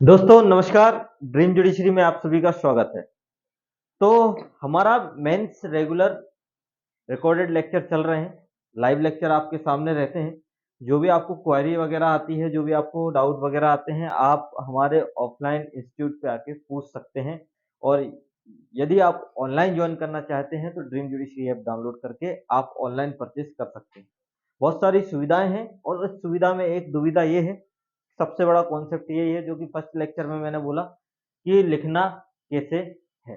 दोस्तों नमस्कार। Dream judiciary में आप सभी का स्वागत है। तो हमारा मेंस रेगुलर रिकॉर्डेड लेक्चर चल रहे हैं। लाइव लेक्चर आपके सामने रहते हैं। जो भी आपको क्वेरी वगैरह आती है, जो भी आपको डाउट वगैरह आते हैं, आप हमारे ऑफलाइन इंस्टीट्यूट पे आके पूछ सकते हैं। और यदि आप ऑनलाइन ज्वाइन करना चाहते हैं तो ड्रीम जुडिशरी ऐप डाउनलोड करके आप ऑनलाइन परचेज कर सकते हैं। बहुत सारी सुविधाएं हैं और इस सुविधा में एक दुविधा ये है, सबसे बड़ा कॉन्सेप्ट यही है जो कि फर्स्ट लेक्चर में मैंने बोला कि लिखना कैसे है।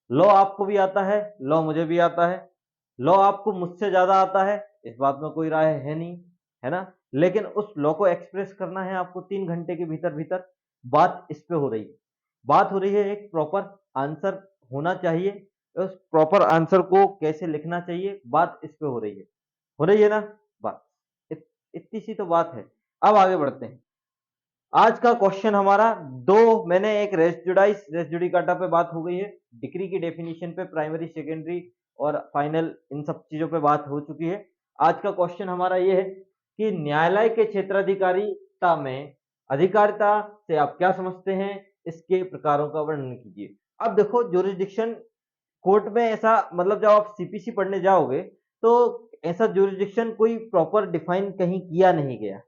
लॉ आपको भी आता है, लॉ मुझे भी आता है। लॉ आपको मुझसे ज्यादा आता है, इस बात में कोई राय है नहीं, है ना। लेकिन उस लॉ को एक्सप्रेस करना है आपको 3 घंटे के भीतर भीतर। बात इस पे हो रही है। बात हो रही है एक प्रॉपर आंसर होना चाहिए। उस प्रॉपर आंसर को कैसे लिखना चाहिए, बात इस पे हो रही है। हो रही है ना बात। इतनी सी तो बात है। अब आगे बढ़ते हैं। आज का क्वेश्चन हमारा मैंने एक रेस जुडिकाटा पे बात हो गई है। डिग्री की डेफिनेशन पे, प्राइमरी सेकेंडरी और फाइनल, इन सब चीजों पे बात हो चुकी है। आज का क्वेश्चन हमारा ये है कि न्यायालय के क्षेत्राधिकारिता में अधिकारिता से आप क्या समझते हैं, इसके प्रकारों का वर्णन कीजिए। अब देखो, ज्यूरिसडिक्शन कोर्ट में ऐसा, मतलब जब आप सीपीसी पढ़ने जाओगे तो ऐसा ज्यूरिसडिक्शन कोई प्रॉपर डिफाइन कहीं किया नहीं गया।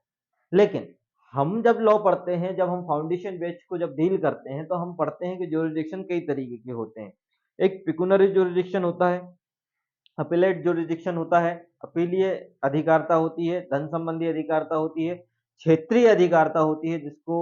लेकिन हम जब लॉ पढ़ते हैं, जब हम फाउंडेशन बेच को जब डील करते हैं, तो हम पढ़ते हैं कि ज्यूरिसडिक्शन कई तरीके के होते हैं। एक पिक्यूनरी ज्यूरिसडिक्शन होता है, अपीलेट ज्यूरिसडिक्शन होता है, अपीलीय अधिकारिता होती है, धन संबंधी अधिकारिता होती है, क्षेत्रीय अधिकारिता होती है जिसको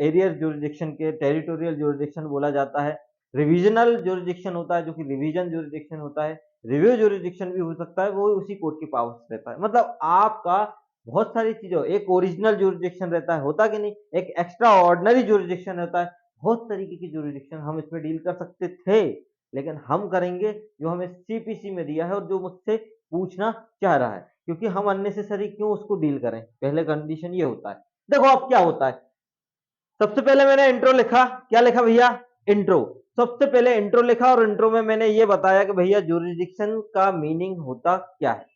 एरियर ज्यूरिसडिक्शन के टेरिटोरियल ज्यूरिसडिक्शन बोला जाता है। रिविजनल ज्यूरिसडिक्शन होता है जो कि रिवीजन ज्यूरिसडिक्शन होता है। रिव्यू ज्यूरिसडिक्शन भी हो सकता है, वो उसी कोर्ट के पास रहता है। मतलब आपका बहुत सारी चीजों, एक ओरिजिनल ज्यूरिसडिक्शन रहता है, होता कि नहीं, एक एक्स्ट्रा ऑर्डिनरी ज्यूरिसडिक्शन रहता है। बहुत तरीके की ज्यूरिसडिक्शन हम इसमें डील कर सकते थे, लेकिन हम करेंगे जो हमें सीपीसी में दिया है और जो मुझसे पूछना चाह रहा है, क्योंकि हम अननेसेसरी क्यों उसको डील करें। पहले कंडीशन ये होता है। देखो अब क्या होता है। सबसे पहले मैंने इंट्रो लिखा। क्या लिखा भैया? इंट्रो। सबसे पहले इंट्रो लिखा और इंट्रो में मैंने ये बताया कि भैया ज्यूरिसडिक्शन का मीनिंग होता क्या है।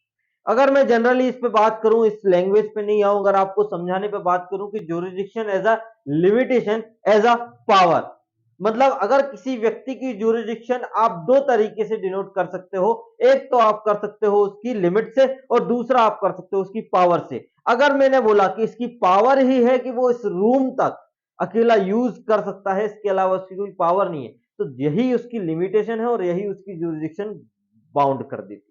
अगर मैं जनरली इस पे बात करूं, इस लैंग्वेज पे नहीं आऊं, अगर आपको समझाने पे बात करूं कि jurisdiction as a limitation, as a power, मतलब अगर किसी व्यक्ति की ज्यूरिसडिक्शन आप दो तरीके से डिनोट कर सकते हो। एक तो आप कर सकते हो उसकी लिमिट से, और दूसरा आप कर सकते हो उसकी पावर से। अगर मैंने बोला कि इसकी पावर ही है कि वो इस रूम तक अकेला यूज कर सकता है, इसके अलावा उसकी कोई पावर नहीं है, तो यही उसकी लिमिटेशन है और यही उसकी ज्यूरिसडिक्शन बाउंड कर देती है।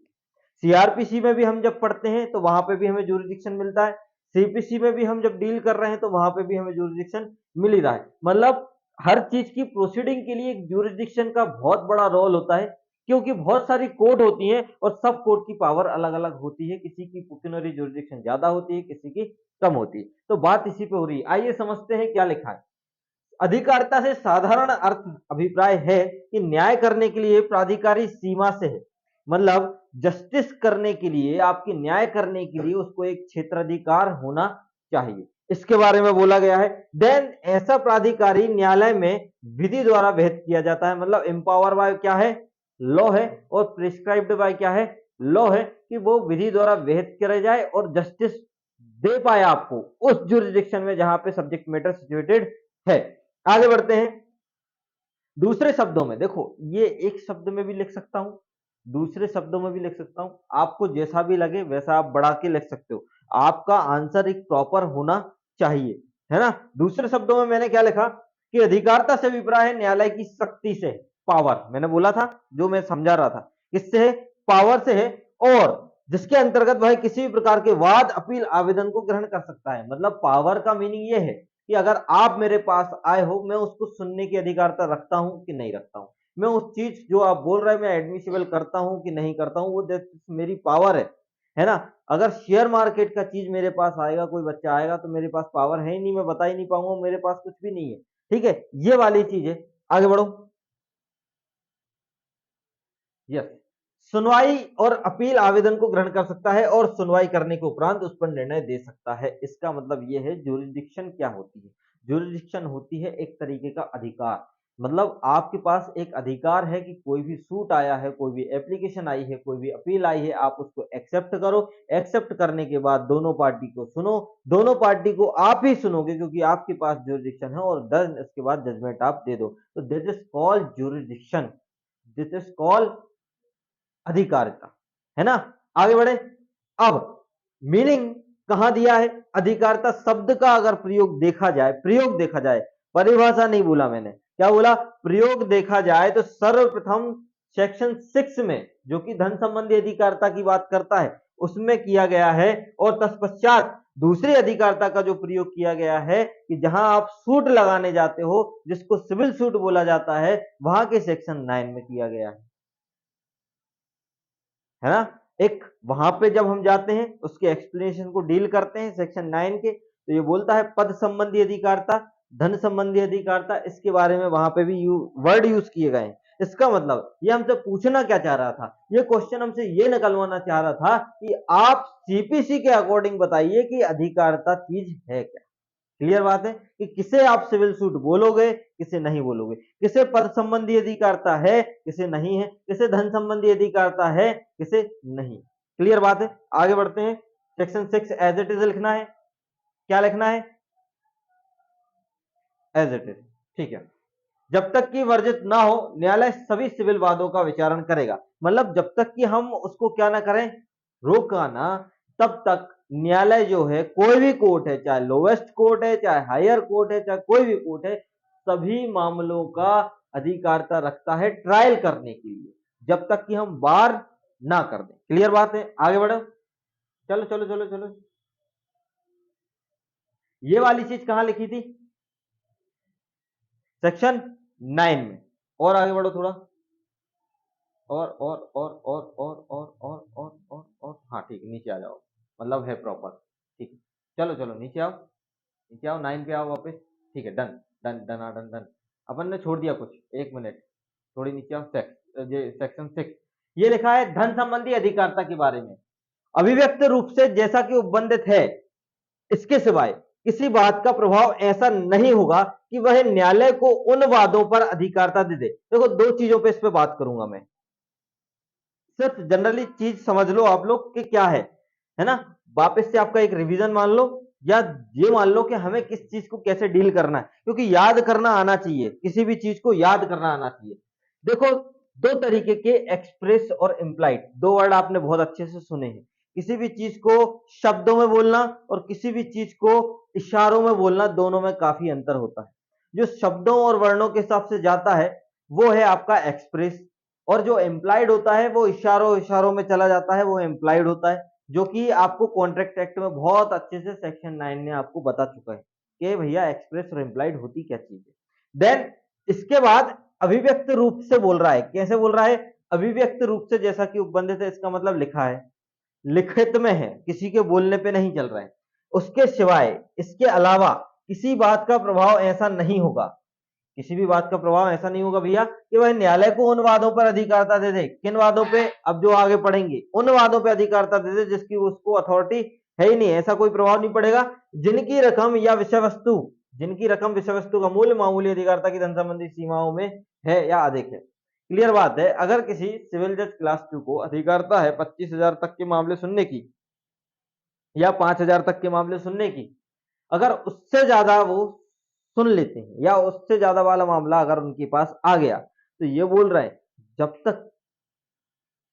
सीआरपीसी में भी हम जब पढ़ते हैं तो वहां पे भी हमें ज्यूरिसडिक्शन मिलता है। सीपीसी में भी हम जब डील कर रहे हैं तो वहां पे भी हमें ज्यूरिसडिक्शन मिल ही रहा है। मतलब हर चीज की प्रोसीडिंग के लिए एक ज्यूरिसडिक्शन का बहुत बड़ा रोल होता है, क्योंकि बहुत सारी कोर्ट होती हैं और सब कोर्ट की पावर अलग अलग होती है। किसी की पिक्यूनरी ज्यूरिसडिक्शन ज्यादा होती है, किसी की कम होती है। तो बात इसी पे हो रही है। आइए समझते हैं क्या लिखा है। अधिकारिता से साधारण अर्थ अभिप्राय है कि न्याय करने के लिए प्राधिकारी सीमा से है। मतलब जस्टिस करने के लिए, आपके न्याय करने के लिए उसको एक क्षेत्राधिकार होना चाहिए, इसके बारे में बोला गया है। देन ऐसा प्राधिकारी न्यायालय में विधि द्वारा विहित किया जाता है। मतलब एम्पावर बाय क्या है? लॉ है। और प्रिस्क्राइब्ड बाय क्या है? लॉ है, कि वो विधि द्वारा विहित किया जाए और जस्टिस दे पाए आपको उस जुरिडिक्शन में जहां पे सब्जेक्ट मैटर सिचुएटेड है। आगे बढ़ते हैं। दूसरे शब्दों में देखो, ये एक शब्द में भी लिख सकता हूं, दूसरे शब्दों में भी लिख सकता हूं। आपको जैसा भी लगे वैसा आप बढ़ा के लिख सकते हो। आपका आंसर एक प्रॉपर होना चाहिए, है ना। दूसरे शब्दों में मैंने क्या लिखा कि अधिकारिता से अभिप्राय है न्यायालय की शक्ति से, पावर। मैंने बोला था, जो मैं समझा रहा था, किससे है? पावर से है। और जिसके अंतर्गत वह किसी भी प्रकार के वाद अपील आवेदन को ग्रहण कर सकता है। मतलब पावर का मीनिंग ये है कि अगर आप मेरे पास आए हो, मैं उसको सुनने की अधिकारता रखता हूं कि नहीं रखता हूं। मैं उस चीज जो आप बोल रहे हैं मैं एडमिसिबल करता हूं कि नहीं करता हूं, वो मेरी पावर है ना। अगर शेयर मार्केट का चीज मेरे पास आएगा, कोई बच्चा आएगा, तो मेरे पास पावर है ही नहीं, मैं बता ही नहीं पाऊंगा, मेरे पास कुछ भी नहीं है। ठीक है, ये वाली चीज है। आगे बढ़ो। यस। सुनवाई और अपील आवेदन को ग्रहण कर सकता है और सुनवाई करने के उपरांत उस पर निर्णय दे सकता है। इसका मतलब यह है ज्यूरिसडिक्शन क्या होती है। ज्यूरिसडिक्शन होती है एक तरीके का अधिकार। मतलब आपके पास एक अधिकार है कि कोई भी सूट आया है, कोई भी एप्लीकेशन आई है, कोई भी अपील आई है, आप उसको एक्सेप्ट करो। एक्सेप्ट करने के बाद दोनों पार्टी को सुनो, दोनों पार्टी को आप ही सुनोगे क्योंकि आपके पास ज्यूरिडिक्शन है, और देन इसके बाद जजमेंट आप दे दो। तो this is called jurisdiction, this is called अधिकारिता, है ना। आगे बढ़े। अब मीनिंग कहां दिया है? अधिकारिता शब्द का अगर प्रयोग देखा जाए, परिभाषा नहीं बोला मैंने, क्या बोला? प्रयोग देखा जाए तो सर्वप्रथम सेक्शन 6 में, जो कि धन संबंधी अधिकारिता की बात करता है, उसमें किया गया है। और तत्पश्चात दूसरी अधिकारिता का जो प्रयोग किया गया है कि जहां आप सूट लगाने जाते हो, जिसको सिविल सूट बोला जाता है, वहां के सेक्शन 9 में किया गया है ना। एक वहां पे जब हम जाते हैं उसके एक्सप्लेनेशन को डील करते हैं सेक्शन 9 के, तो ये बोलता है पद संबंधी अधिकारिता, धन संबंधी अधिकारिता, इसके बारे में वहां पे भी वर्ड यूज किए गए हैं। इसका मतलब ये हमसे पूछना क्या चाह रहा था, ये क्वेश्चन हमसे ये निकलवाना चाह रहा था कि आप सीपीसी के अकॉर्डिंग बताइए कि अधिकारिता चीज है क्या। क्लियर बात है कि किसे आप सिविल सूट बोलोगे, किसे नहीं बोलोगे, किसे पद संबंधी अधिकारिता है, किसे नहीं है, किसे धन संबंधी अधिकारिता है, किसे नहीं। क्लियर बात है। आगे बढ़ते हैं। सेक्शन 6 एज इट इज लिखना है। क्या लिखना है? As it is. ठीक है। जब तक कि वर्जित ना हो, न्यायालय सभी सिविल वादों का विचारण करेगा। मतलब जब तक कि हम उसको क्या ना करें, रोका ना, तब तक न्यायालय जो है, कोई भी कोर्ट है, चाहे लोवेस्ट कोर्ट है, चाहे हायर कोर्ट है, चाहे कोई भी कोर्ट है, सभी मामलों का अधिकारिता रखता है ट्रायल करने के लिए, जब तक कि हम बार ना कर दें। क्लियर बात है। आगे बढ़ो। चलो चलो चलो चलो। ये वाली चीज कहां लिखी थी? सेक्शन 9 में। और आगे बढ़ो थोड़ा। और हाँ ठीक है, नीचे आ जाओ, मतलब है प्रॉपर। ठीक है, चलो चलो नीचे आओ, नीचे आओ, 9 पे आओ वापस। ठीक है, done done done done done. अपन ने छोड़ दिया कुछ, एक मिनट, थोड़ी नीचे आओ। सेक्शन 6 ये लिखा है धन संबंधी अधिकारिता के बारे में। अभिव्यक्त रूप से जैसा कि उपबंधित है, इसके सिवाय किसी बात का प्रभाव ऐसा नहीं होगा कि वह न्यायालय को उन वादों पर अधिकारिता दे दे। देखो, दो चीजों पे इस पे बात करूंगा मैं। सिर्फ जनरली चीज समझ लो आप लोग कि क्या है ना। वापस से आपका एक रिवीजन मान लो, या ये मान लो कि हमें किस चीज को कैसे डील करना है, क्योंकि याद करना आना चाहिए, किसी भी चीज को याद करना आना चाहिए। देखो, दो तरीके के एक्सप्रेस और इम्प्लाइड, दो वर्ड आपने बहुत अच्छे से सुने हैं। किसी भी चीज को शब्दों में बोलना और किसी भी चीज को इशारों में बोलना, दोनों में काफी अंतर होता है। जो शब्दों और वर्णों के हिसाब से जाता है वो है आपका एक्सप्रेस, और जो एम्प्लाइड होता है वो इशारों इशारों में चला जाता है, वो एम्प्लाइड होता है, जो कि आपको कॉन्ट्रैक्ट एक्ट में बहुत अच्छे से सेक्शन 9 ने आपको बता चुका है कि भैया एक्सप्रेस और एम्प्लाइड होती क्या चीज है। देन इसके बाद अभिव्यक्त रूप से बोल रहा है। कैसे बोल रहा है? अभिव्यक्त रूप से, जैसा कि उपबंधित है, इसका मतलब लिखा है, लिखित में है, किसी के बोलने पे नहीं चल रहा है। उसके सिवाय, इसके अलावा किसी बात का प्रभाव ऐसा नहीं होगा, किसी भी बात का प्रभाव ऐसा नहीं होगा भैया कि वह न्यायालय को उन वादों पर अधिकारिता दे दे। किन वादों पे? अब जो आगे पढ़ेंगे, उन वादों पे अधिकारिता दे दे जिसकी उसको अथॉरिटी है ही नहीं, ऐसा कोई प्रभाव नहीं पड़ेगा। जिनकी रकम या विषय वस्तु, जिनकी रकम विषय वस्तु का मूल्य मामूली अधिकारिता की धन संबंधी सीमाओं में है या अधिक है। क्लियर बात है। अगर किसी सिविल जज क्लास 2 को अधिकारिता है 25,000 तक के मामले सुनने की, या 5,000 तक के मामले सुनने की, अगर उससे ज्यादा वो सुन लेते हैं या उससे ज्यादा वाला मामला अगर उनके पास आ गया, तो ये बोल रहे हैं जब तक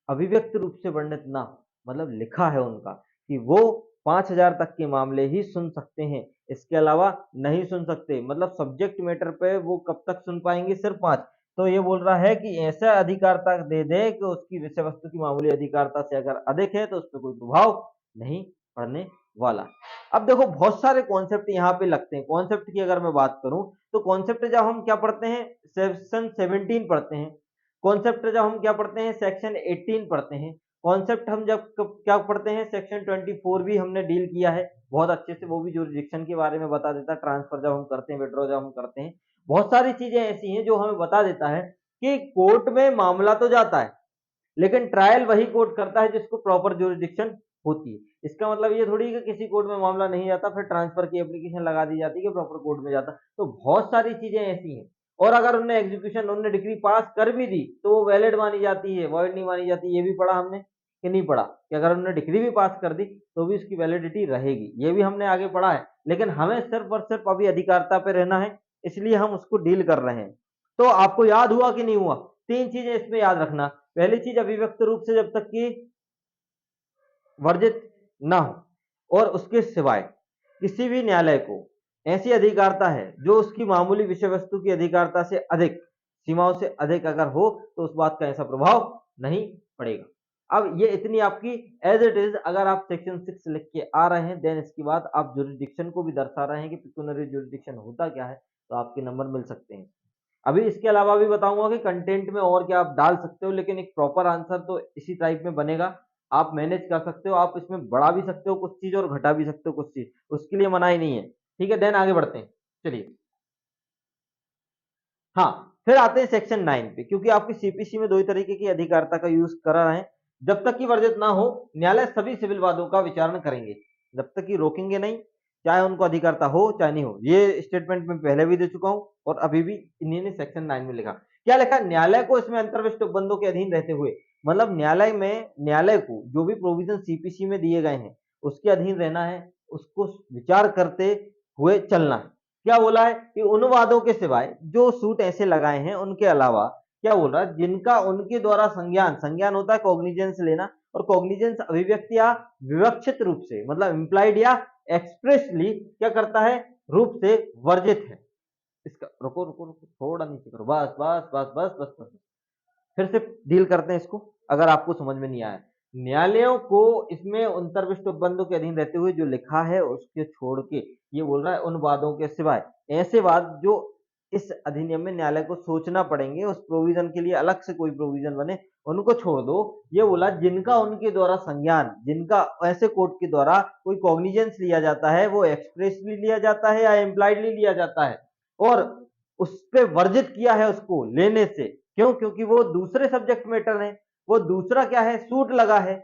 अभिव्यक्त रूप से वर्णित ना हो, मतलब लिखा है उनका कि वो 5,000 तक के मामले ही सुन सकते हैं, इसके अलावा नहीं सुन सकते। मतलब सब्जेक्ट मैटर पे वो कब तक सुन पाएंगे? सिर्फ 5। तो ये बोल रहा है कि ऐसा अधिकारिता दे दे कि उसकी विषय वस्तु की मामूली अधिकारिता से अगर अधिक है तो उस पर कोई प्रभाव नहीं पड़ने वाला। अब देखो, बहुत सारे कॉन्सेप्ट यहाँ पे लगते हैं। कॉन्सेप्ट की अगर मैं बात करूं तो कॉन्सेप्ट जब हम क्या पढ़ते हैं, सेक्शन 17 पढ़ते हैं। कॉन्सेप्ट जब हम क्या पढ़ते हैं, सेक्शन 18 पढ़ते हैं। कॉन्सेप्ट हम जब क्या पढ़ते हैं, सेक्शन 24 भी हमने डील किया है बहुत अच्छे से, वो भी जुरिडिक्शन के बारे में बता देता है। ट्रांसफर जब हम करते हैं, विड्रॉ जब हम करते हैं, बहुत सारी चीजें ऐसी हैं जो हमें बता देता है कि कोर्ट में मामला तो जाता है, लेकिन ट्रायल वही कोर्ट करता है जिसको प्रॉपर जुरिडिक्शन होती है। इसका मतलब ये थोड़ी कि किसी कोर्ट में मामला नहीं जाता फिर ट्रांसफर की एप्लीकेशन लगा दी जाती है कि प्रॉपर कोर्ट में जाता। तो बहुत सारी चीजें ऐसी हैं। और अगर उन्होंने एग्जीक्यूशन उन्होंने डिग्री पास कर भी दी तो वो वैलिड मानी जाती है, वॉइड नहीं मानी जाती। ये भी पढ़ा हमने कि नहीं पढ़ा, कि अगर उन्होंने डिग्री भी पास कर दी तो भी उसकी वैलिडिटी रहेगी, ये भी हमने आगे पढ़ा है। लेकिन हमें सिर्फ और सिर्फ अभी अधिकारिता पे रहना है, इसलिए हम उसको डील कर रहे हैं। तो आपको याद हुआ कि नहीं हुआ? 3 चीजें इसमें याद रखना। पहली चीज, अभिव्यक्त रूप से जब तक कि वर्जित ना हो और उसके सिवाय किसी भी न्यायालय को ऐसी अधिकारिता है जो उसकी मामूली विषय वस्तु की अधिकारिता से अधिक, सीमाओं से अधिक अगर हो तो उस बात का ऐसा प्रभाव नहीं पड़ेगा। अब ये इतनी आपकी एज इट इज, अगर आप सेक्शन 6 लिख के आ रहे हैं देन इसके बाद आप जुरिडिक्शन को भी दर्शा रहे हैं कि पिक्यूनरी जुरिडिक्शन होता क्या है, तो आपके नंबर मिल सकते हैं। अभी इसके अलावा भी बताऊंगा कि कंटेंट में और क्या आप डाल सकते हो, लेकिन एक प्रॉपर आंसर तो इसी टाइप में बनेगा। आप मैनेज कर सकते हो, आप इसमें बढ़ा भी सकते हो कुछ चीज और घटा भी सकते हो कुछ चीज, उसके लिए मना ही नहीं है। ठीक है, देन आगे बढ़ते हैं। चलिए, हाँ, फिर आते हैं सेक्शन 9 पे, क्योंकि आपकी सीपीसी में दो ही तरीके की अधिकारिता का यूज कर रहे हैं। जब तक कि वर्जित ना हो, न्यायालय सभी सिविल वादों का विचारण करेंगे, जब तक कि रोकेंगे नहीं, चाहे उनको अधिकारिता हो चाहे नहीं हो। ये स्टेटमेंट मैं पहले भी दे चुका हूं और अभी भी इन्हीं ने सेक्शन 9 में लिखा। क्या लिखा? न्यायालय को इसमें अंतर्विष्ट उपबंधों के अधीन रहते हुए, मतलब न्यायालय को जो भी प्रोविजन सीपीसी में दिए गए हैं उसके अधीन रहना है, उसको विचार करते हुए चलना है। क्या बोला है कि उन वादों के सिवाय जो सूट ऐसे लगाए हैं उनके अलावा, क्या बोल रहा है, जिनका उनके द्वारा संज्ञान, संज्ञान होता है कॉग्निजेंस लेना, और कॉग्निजेंस अभिव्यक्ति या विवक्षित रूप से, मतलब इंप्लाइड या एक्सप्रेसली क्या करता है, रूप से वर्जित है। इसका रुको रुको रुको, थोड़ा नीचे करो, बस बस बस बस बस बस, फिर से डील करते हैं इसको, अगर आपको समझ में नहीं आया। न्यायालयों को इसमें अंतर्विष्ट उपबंधों के अधीन रहते हुए जो लिखा है उसके छोड़ के, ये बोल रहा है उन वादों के सिवाय, ऐसे वाद जो इस अधिनियम में न्यायालय को सोचना पड़ेंगे, उस प्रोविजन के लिए अलग से कोई प्रोविजन बने, उनको छोड़ दो। ये बोला जिनका उनके द्वारा संज्ञान, जिनका ऐसे कोर्ट के द्वारा कोई कॉग्निजेंस लिया जाता है, वो एक्सप्रेसली लिया जाता है या इम्प्लाइडली लिया जाता है, और उस पे वर्जित किया है उसको लेने से। क्यों? क्योंकि वो दूसरे सब्जेक्ट मैटर है, वो दूसरा क्या है, सूट लगा है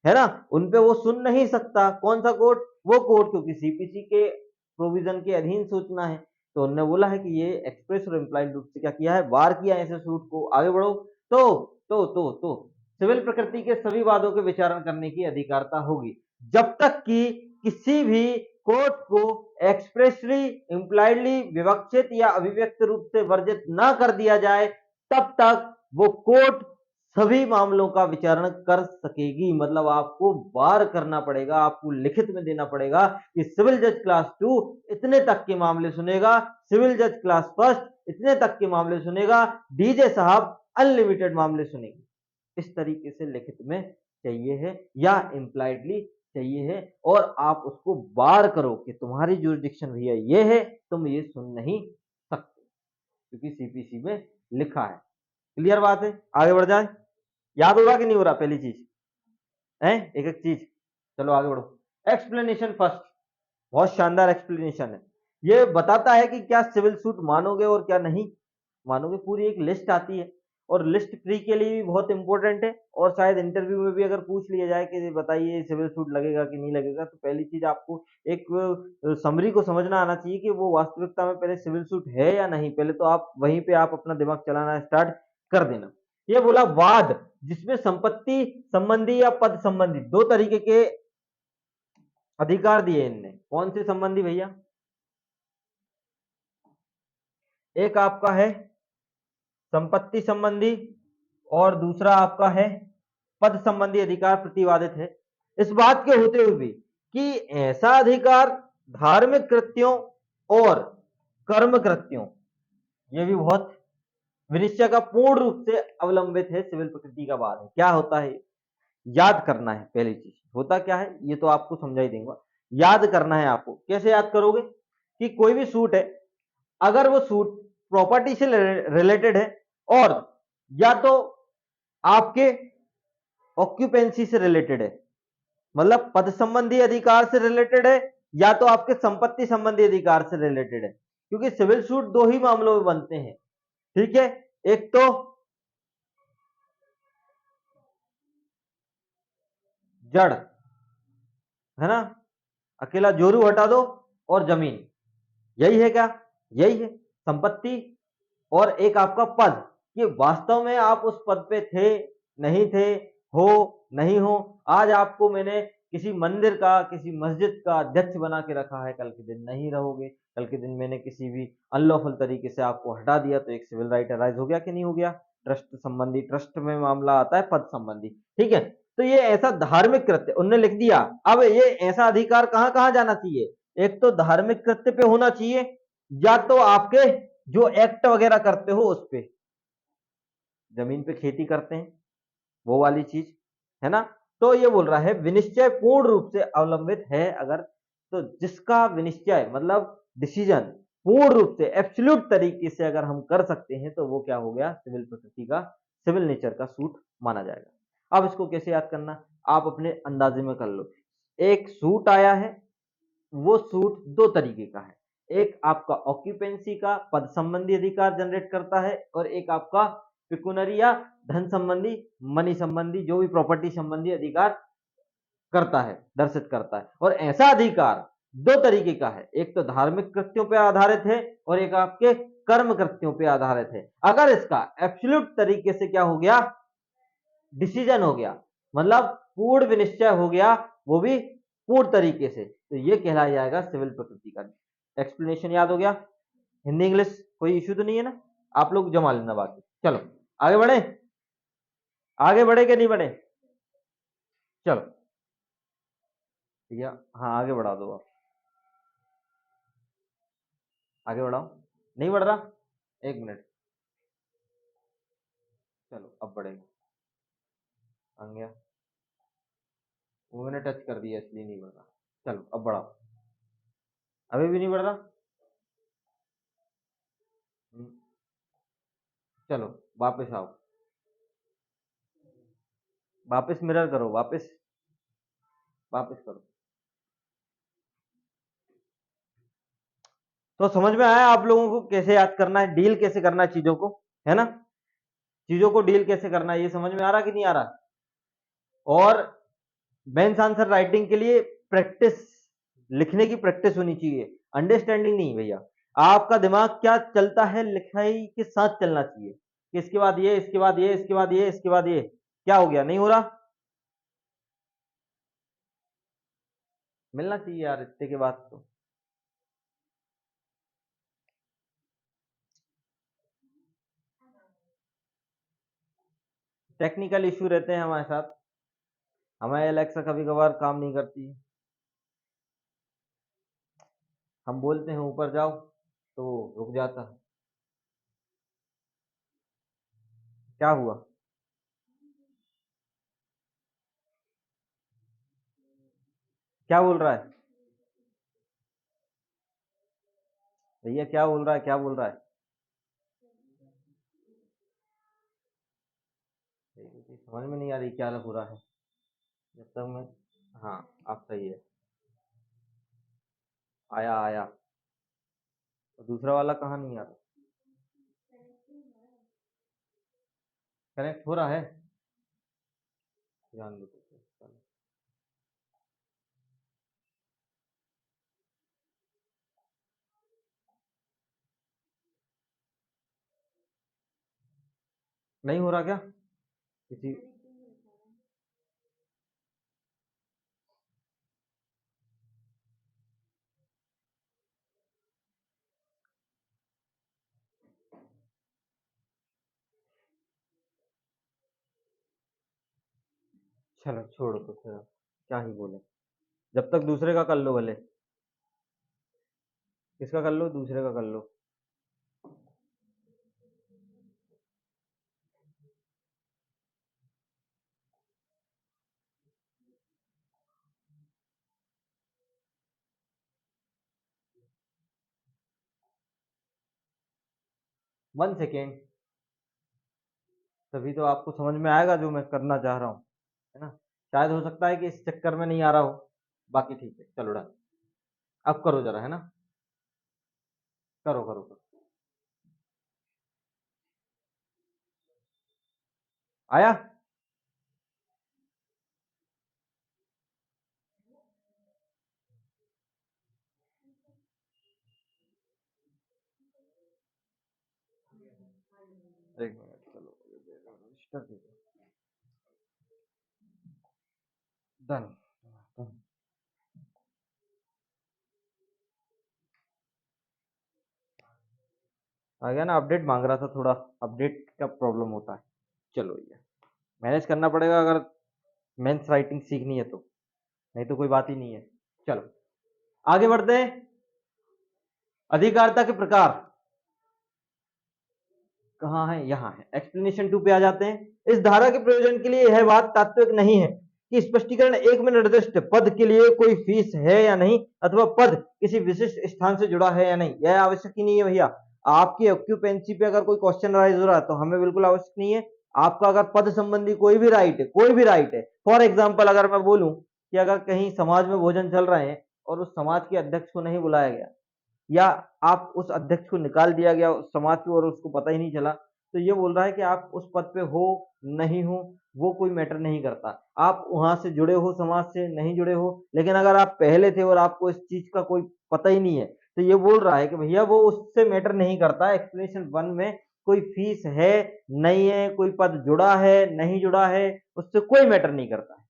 ना, उनपे वो सुन नहीं सकता। कौन सा कोर्ट? वो कोर्ट, क्योंकि सीपीसी के प्रोविजन के अधीन सूचना है। तो उन्होंने बोला है कि ये एक्सप्रेस और इम्प्लाइड रूप से क्या किया है, बार किया है ऐसे सूट को। आगे बढ़ो। तो तो सिविल प्रकृति के सभी वादों के विचारण करने की अधिकारिता होगी, जब तक कि किसी भी कोर्ट को एक्सप्रेसली, इम्प्लाइडली, विवक्षित या अभिव्यक्त रूप से वर्जित ना कर दिया जाए, तब तक वो कोर्ट सभी मामलों का विचारण कर सकेगी। मतलब आपको बार करना पड़ेगा, आपको लिखित में देना पड़ेगा कि सिविल जज क्लास 2 इतने तक के मामले सुनेगा, सिविल जज क्लास फर्स्ट इतने तक के मामले सुनेगा, डीजे साहब अनलिमिटेड मामले सुनेंगे। इस तरीके से लिखित में चाहिए है या इम्प्लाइडली चाहिए है, और आप उसको बार करो कि तुम्हारी जुरिडिक्शन भैया ये है, तुम ये सुन नहीं सकते, क्योंकि सीपीसी में लिखा है। क्लियर बात है? आगे बढ़ जाए। याद हो रहा कि नहीं हो रहा? पहली चीज है, एक एक चीज। चलो आगे बढ़ो। एक्सप्लेनेशन फर्स्ट, बहुत शानदार एक्सप्लेनेशन है। ये बताता है कि क्या सिविल सूट मानोगे और क्या नहीं मानोगे। पूरी एक लिस्ट आती है, और लिस्ट प्री के लिए भी बहुत इंपॉर्टेंट है, और शायद इंटरव्यू में भी अगर पूछ लिया जाए कि बताइए सिविल सूट लगेगा कि नहीं लगेगा, तो पहली चीज आपको एक समरी को समझना आना चाहिए कि वो वास्तविकता में पहले सिविल सूट है या नहीं। पहले तो आप वहीं पे आप अपना दिमाग चलाना स्टार्ट कर देना। ये बोला वाद जिसमें संपत्ति संबंधी या पद संबंधी दो तरीके के अधिकार दिए इनने। कौन से संबंधी भैया? एक आपका है संपत्ति संबंधी, और दूसरा आपका है पद संबंधी अधिकार प्रतिवादित है। इस बात के होते हुए भी कि ऐसा अधिकार धार्मिक कृत्यों और कर्म कृत्यों, ये भी बहुत विनिश्चय का पूर्ण रूप से अवलंबित है, सिविल प्रकृति का वाद है। क्या होता है? याद करना है। पहली चीज होता क्या है ये तो आपको समझा ही दूंगा, याद करना है आपको। कैसे याद करोगे? कि कोई भी सूट है, अगर वो सूट प्रॉपर्टी से रिलेटेड है, और या तो आपके ऑक्यूपेंसी से रिलेटेड है, मतलब पद संबंधी अधिकार से रिलेटेड है, या तो आपके संपत्ति संबंधी अधिकार से रिलेटेड है। क्योंकि सिविल सूट दो ही मामलों में बनते हैं, ठीक है। एक तो जड़, है ना, अकेला जोरू हटा दो, और जमीन, यही है क्या? यही है संपत्ति और एक आपका पद, कि वास्तव में आप उस पद पे थे, नहीं थे, हो, नहीं हो। आज आपको मैंने किसी मंदिर का, किसी मस्जिद का अध्यक्ष बना के रखा है, कल के दिन नहीं रहोगे। कल के दिन मैंने किसी भी अनलॉफुल तरीके से आपको हटा दिया, तो एक सिविल राइट अराइज हो गया कि नहीं हो गया? ट्रस्ट संबंधी, ट्रस्ट में मामला आता है पद संबंधी, ठीक है। तो ये ऐसा धार्मिक कृत्य उन्होंने लिख दिया। अब ये ऐसा अधिकार कहाँ कहाँ जाना चाहिए? एक तो धार्मिक कृत्य पे होना चाहिए, या तो आपके जो एक्ट वगैरह करते हो उस पे, जमीन पे खेती करते हैं वो वाली चीज, है ना। तो ये बोल रहा है विनिश्चय पूर्ण रूप से अवलंबित है अगर, तो जिसका विनिश्चय मतलब डिसीजन पूर्ण रूप से एब्सोल्यूट तरीके से अगर हम कर सकते हैं, तो वो क्या हो गया? सिविल प्रकृति का, सिविल नेचर का सूट माना जाएगा। अब इसको कैसे याद करना, आप अपने अंदाजे में कर लो। एक सूट आया है, वो सूट दो तरीके का है। एक आपका ऑक्यूपेंसी का पद संबंधी अधिकार जनरेट करता है, और एक आपका पिकुनरी या धन संबंधी, मनी संबंधी, जो भी प्रॉपर्टी संबंधी अधिकार करता है, दर्शित करता है। और ऐसा अधिकार दो तरीके का है, एक तो धार्मिक कृत्यों पर आधारित है, और एक आपके कर्म कृत्यों पर आधारित है। अगर इसका एब्सोल्यूट तरीके से क्या हो गया? डिसीजन हो गया, मतलब पूर्ण विनिश्चय हो गया, वो भी पूर्ण तरीके से, तो ये कहलाया जाएगा सिविल प्रकृति का। एक्सप्लेनेशन याद हो गया? हिंदी इंग्लिश कोई इश्यू तो नहीं है ना? आप लोग जमा लेना बाकी। चलो आगे बढ़े, आगे बढ़े कि नहीं बढ़े? चलो भैया, हाँ आगे बढ़ा दो आप, आगे बढ़ाओ। नहीं बढ़ रहा? एक मिनट, चलो अब बढ़ेगा। आ गया, वो मैंने टच कर दिया इसलिए नहीं बढ़ रहा। चलो अब बढ़ाओ। अभी भी नहीं बढ़ रहा? हम्म, चलो वापस आओ, वापस मिरर करो, वापस, वापस करो। तो समझ में आया आप लोगों को कैसे याद करना है, डील कैसे करना है चीजों को, है ना? चीजों को डील कैसे करना है, ये समझ में आ रहा कि नहीं आ रहा? और मेंस आंसर राइटिंग के लिए प्रैक्टिस, लिखने की प्रैक्टिस होनी चाहिए, अंडरस्टैंडिंग नहीं भैया। आपका दिमाग क्या चलता है, लिखाई के साथ चलना चाहिए, कि इसके बाद ये, इसके बाद ये, इसके बाद ये, इसके बाद ये, क्या हो गया? नहीं हो रहा? मिलना चाहिए यार इतने के बाद तो। टेक्निकल इश्यू रहते हैं हमारे साथ, हमारे एलेक्सा कभी कभार काम नहीं करती है। हम बोलते हैं ऊपर जाओ तो रुक जाता है। क्या हुआ? क्या बोल रहा है भैया? क्या बोल रहा है, क्या बोल रहा है? समझ में नहीं आ रही क्या हो रहा है, जब तक मैं, हाँ आप सही है। आया आया, तो दूसरा वाला कहाँ नहीं आ रहा? कनेक्ट हो रहा है? ध्यान दो तो फिर, चलो। नहीं हो रहा क्या किसी? चलो छोड़ो तो फिर, अब क्या ही बोले। जब तक दूसरे का कर लो भले, किसका कर लो? दूसरे का कर लो। 1 सेकेंड, तभी तो आपको समझ में आएगा जो मैं करना चाह रहा हूँ, है ना। शायद हो सकता है कि इस चक्कर में नहीं आ रहा हो, बाकी ठीक है, चलो डन। अब करो जरा, है ना, करो करो करो। आया? एक मिनट, चलो रजिस्टर डन। आ गया ना, अपडेट मांग रहा था, थोड़ा अपडेट का प्रॉब्लम होता है। चलो ये मैनेज करना पड़ेगा अगर मेंस राइटिंग सीखनी है तो, नहीं तो कोई बात ही नहीं है। चलो आगे बढ़ते हैं। अधिकारिता के प्रकार कहाँ है, यहाँ है। एक्सप्लेनेशन 2 पे आ जाते हैं। इस धारा के प्रयोजन के लिए यह बात तात्विक नहीं है कि स्पष्टीकरण एक में निर्दिष्ट पद के लिए कोई फीस है या नहीं, अथवा पद किसी विशिष्ट स्थान से जुड़ा है या नहीं, यह आवश्यक ही नहीं है भैया। आपकी ऑक्यूपेंसी पे अगर कोई क्वेश्चन राइज हो रहा है तो हमें बिल्कुल आवश्यक नहीं है। आपका अगर पद संबंधी कोई भी राइट है, कोई भी राइट है, फॉर एग्जाम्पल अगर मैं बोलूं कि अगर कहीं समाज में भोजन चल रहे हैं और उस समाज के अध्यक्ष को नहीं बुलाया गया, या आप उस अध्यक्ष को निकाल दिया गया उस समाज को और उसको पता ही नहीं चला, तो ये बोल रहा है कि आप उस पद पे हो नहीं हो वो कोई मैटर नहीं करता। आप वहां से जुड़े हो, समाज से नहीं जुड़े हो, लेकिन अगर आप पहले थे और आपको इस चीज का कोई पता ही नहीं है, तो ये बोल रहा है कि भैया वो उससे मैटर नहीं करता। एक्सप्लेनेशन 1 में कोई फीस है नहीं है, कोई पद जुड़ा है नहीं जुड़ा है, उससे कोई मैटर नहीं करता है।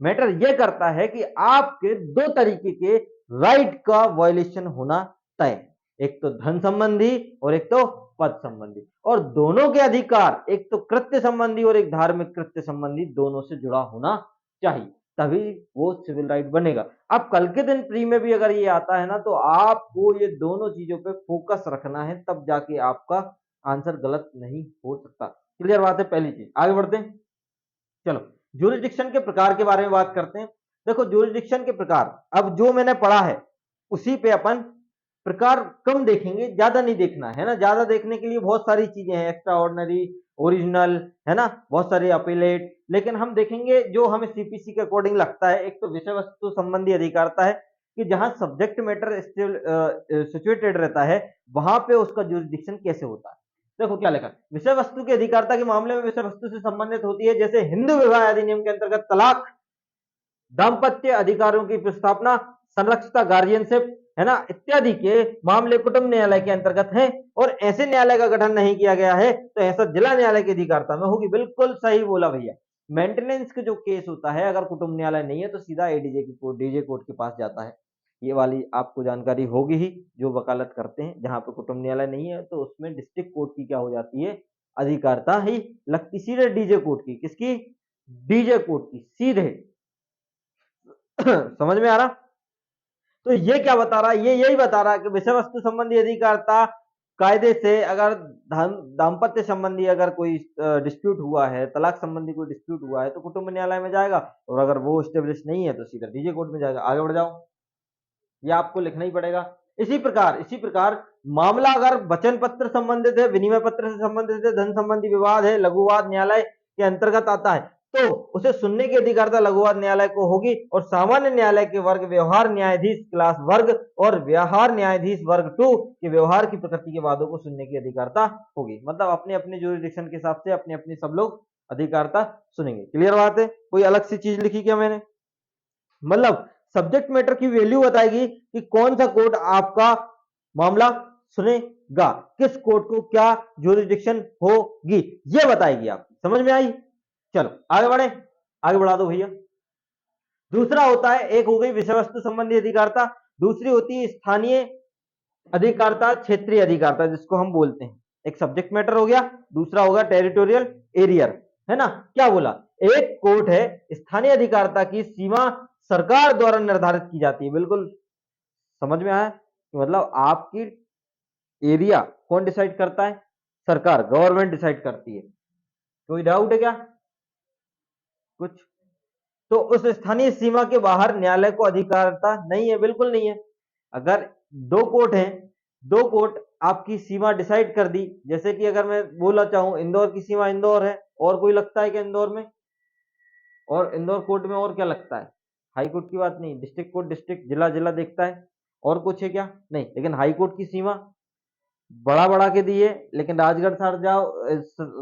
मैटर यह करता है कि आपके दो तरीके के राइट का वायलेशन होना तय है, एक तो धन संबंधी और एक तो पद संबंधी, और दोनों के अधिकार एक तो कृत्य संबंधी और एक धार्मिक कृत्य संबंधी दोनों से जुड़ा होना चाहिए, तभी वो सिविल राइट बनेगा। अब कल के दिन प्री में भी अगर ये आता है ना, तो आपको ये दोनों चीजों पे फोकस रखना है, तब जाके आपका आंसर गलत नहीं हो सकता। क्लियर बात है, पहली चीज। आगे बढ़ते हैं, चलो ज्यूरिडिक्शन के प्रकार के बारे में बात करते हैं। देखो ज्यूरिडिक्शन के प्रकार, अब जो मैंने पढ़ा है उसी पे अपन प्रकार कम देखेंगे, ज्यादा नहीं देखना है ना। ज्यादा देखने के लिए बहुत सारी चीजें हैं, एक्स्ट्रा ऑर्डिनरी, ओरिजिनल, है ना, बहुत सारे अपीलेट, लेकिन हम देखेंगे जो हमें सीपीसी के अकॉर्डिंग लगता है। एक तो विषय वस्तु संबंधी अधिकारता है कि जहां सब्जेक्ट मैटर सिचुएटेड रहता है वहां पे उसका ज्यूरिडिक्शन कैसे होता है। देखो क्या लिखा, विषय वस्तु की अधिकारता के मामले में विषय वस्तु से संबंधित होती है, जैसे हिंदू विवाह अधिनियम के अंतर्गत तलाक, दाम्पत्य अधिकारों की प्रस्तावना, संरक्षिता, गार्जियनशिप, है ना, इत्यादि के मामले कुटुंब न्यायालय के अंतर्गत है, और ऐसे न्यायालय का गठन नहीं किया गया है तो ऐसा जिला न्यायालय की अधिकारता में होगी। बिल्कुल सही बोला भैया। मेंटेनेंस का जो केस होता है, अगर कुटुंब न्यायालय नहीं है तो सीधा एडीजे की कोर्ट, डीजे कोर्ट के पास जाता है। ये वाली आपको जानकारी होगी ही, जो वकालत करते हैं जहां पे कुटुंब न्यायालय नहीं है तो उसमें डिस्ट्रिक्ट कोर्ट की क्या हो जाती है, अधिकारता ही लगती सीधे डीजे कोर्ट की। किसकी? डीजे कोर्ट की, सीधे। समझ में आ रहा? तो ये क्या बता रहा है, ये यही बता रहा है कि विषय वस्तु संबंधी अधिकारता कायदे से अगर दाम्पत्य संबंधी अगर कोई डिस्प्यूट हुआ है, तलाक संबंधी कोई डिस्प्यूट हुआ है तो कुटुंब न्यायालय में जाएगा, और अगर वो स्टेब्लिश नहीं है तो सीधा डीजे कोर्ट में जाएगा। आगे बढ़ जाओ, ये आपको लिखना ही पड़ेगा। इसी प्रकार मामला अगर वचन पत्र संबंधित है, विनिमय पत्र से संबंधित है, धन संबंधी विवाद है, लघुवाद न्यायालय के अंतर्गत आता है, तो उसे सुनने की अधिकारता लघुवाद न्यायालय को होगी, और सामान्य न्यायालय के वर्ग व्यवहार न्यायाधीश क्लास वर्ग और व्यवहार न्यायाधीश वर्ग 2 के व्यवहार की प्रकृति के वादों को सुनने की अधिकारता होगी। मतलब अपने अपने ज्यूरिडिक्शन के हिसाब से अपनी अपनी सब लोग अधिकारता सुनेंगे। क्लियर बात है? कोई अलग सी चीज लिखी क्या मैंने? मतलब सब्जेक्ट मैटर की वैल्यू बताएगी कि कौन सा कोर्ट आपका मामला सुनेगा, किस कोर्ट को क्या ज्यूरिडिक्शन होगी, ये बताएगी। आप समझ में आई? चलो आगे बढ़े, आगे बढ़ा दो भैया। दूसरा होता है, एक हो गई विषय वस्तु संबंधी अधिकारता, दूसरी होती है स्थानीय अधिकारता, क्षेत्रीय अधिकारता जिसको हम बोलते हैं। एक सब्जेक्ट मैटर हो गया, दूसरा होगा टेरिटोरियल एरिया, है ना। क्या बोला? एक कोर्ट है, स्थानीय अधिकारता की सीमा सरकार द्वारा निर्धारित की जाती है। बिल्कुल समझ में आया? मतलब आपकी एरिया कौन डिसाइड करता है? सरकार, गवर्नमेंट डिसाइड करती है। कोई डाउट है क्या कुछ? तो उस स्थानीय सीमा के बाहर न्यायालय को अधिकारता नहीं है, बिल्कुल नहीं है। अगर दो कोर्ट हैं, दो कोर्ट आपकी सीमा डिसाइड कर दी, जैसे कि अगर मैं बोलना चाहूं इंदौर की सीमा इंदौर है, और कोई लगता है कि इंदौर में, और इंदौर कोर्ट में और क्या लगता है? हाई कोर्ट की बात नहीं, डिस्ट्रिक्ट कोर्ट डिस्ट्रिक्ट, जिला जिला देखता है, और कुछ है क्या? नहीं। लेकिन हाई कोर्ट की सीमा बड़ा बड़ा के दिए, लेकिन राजगढ़ साइड जाओ,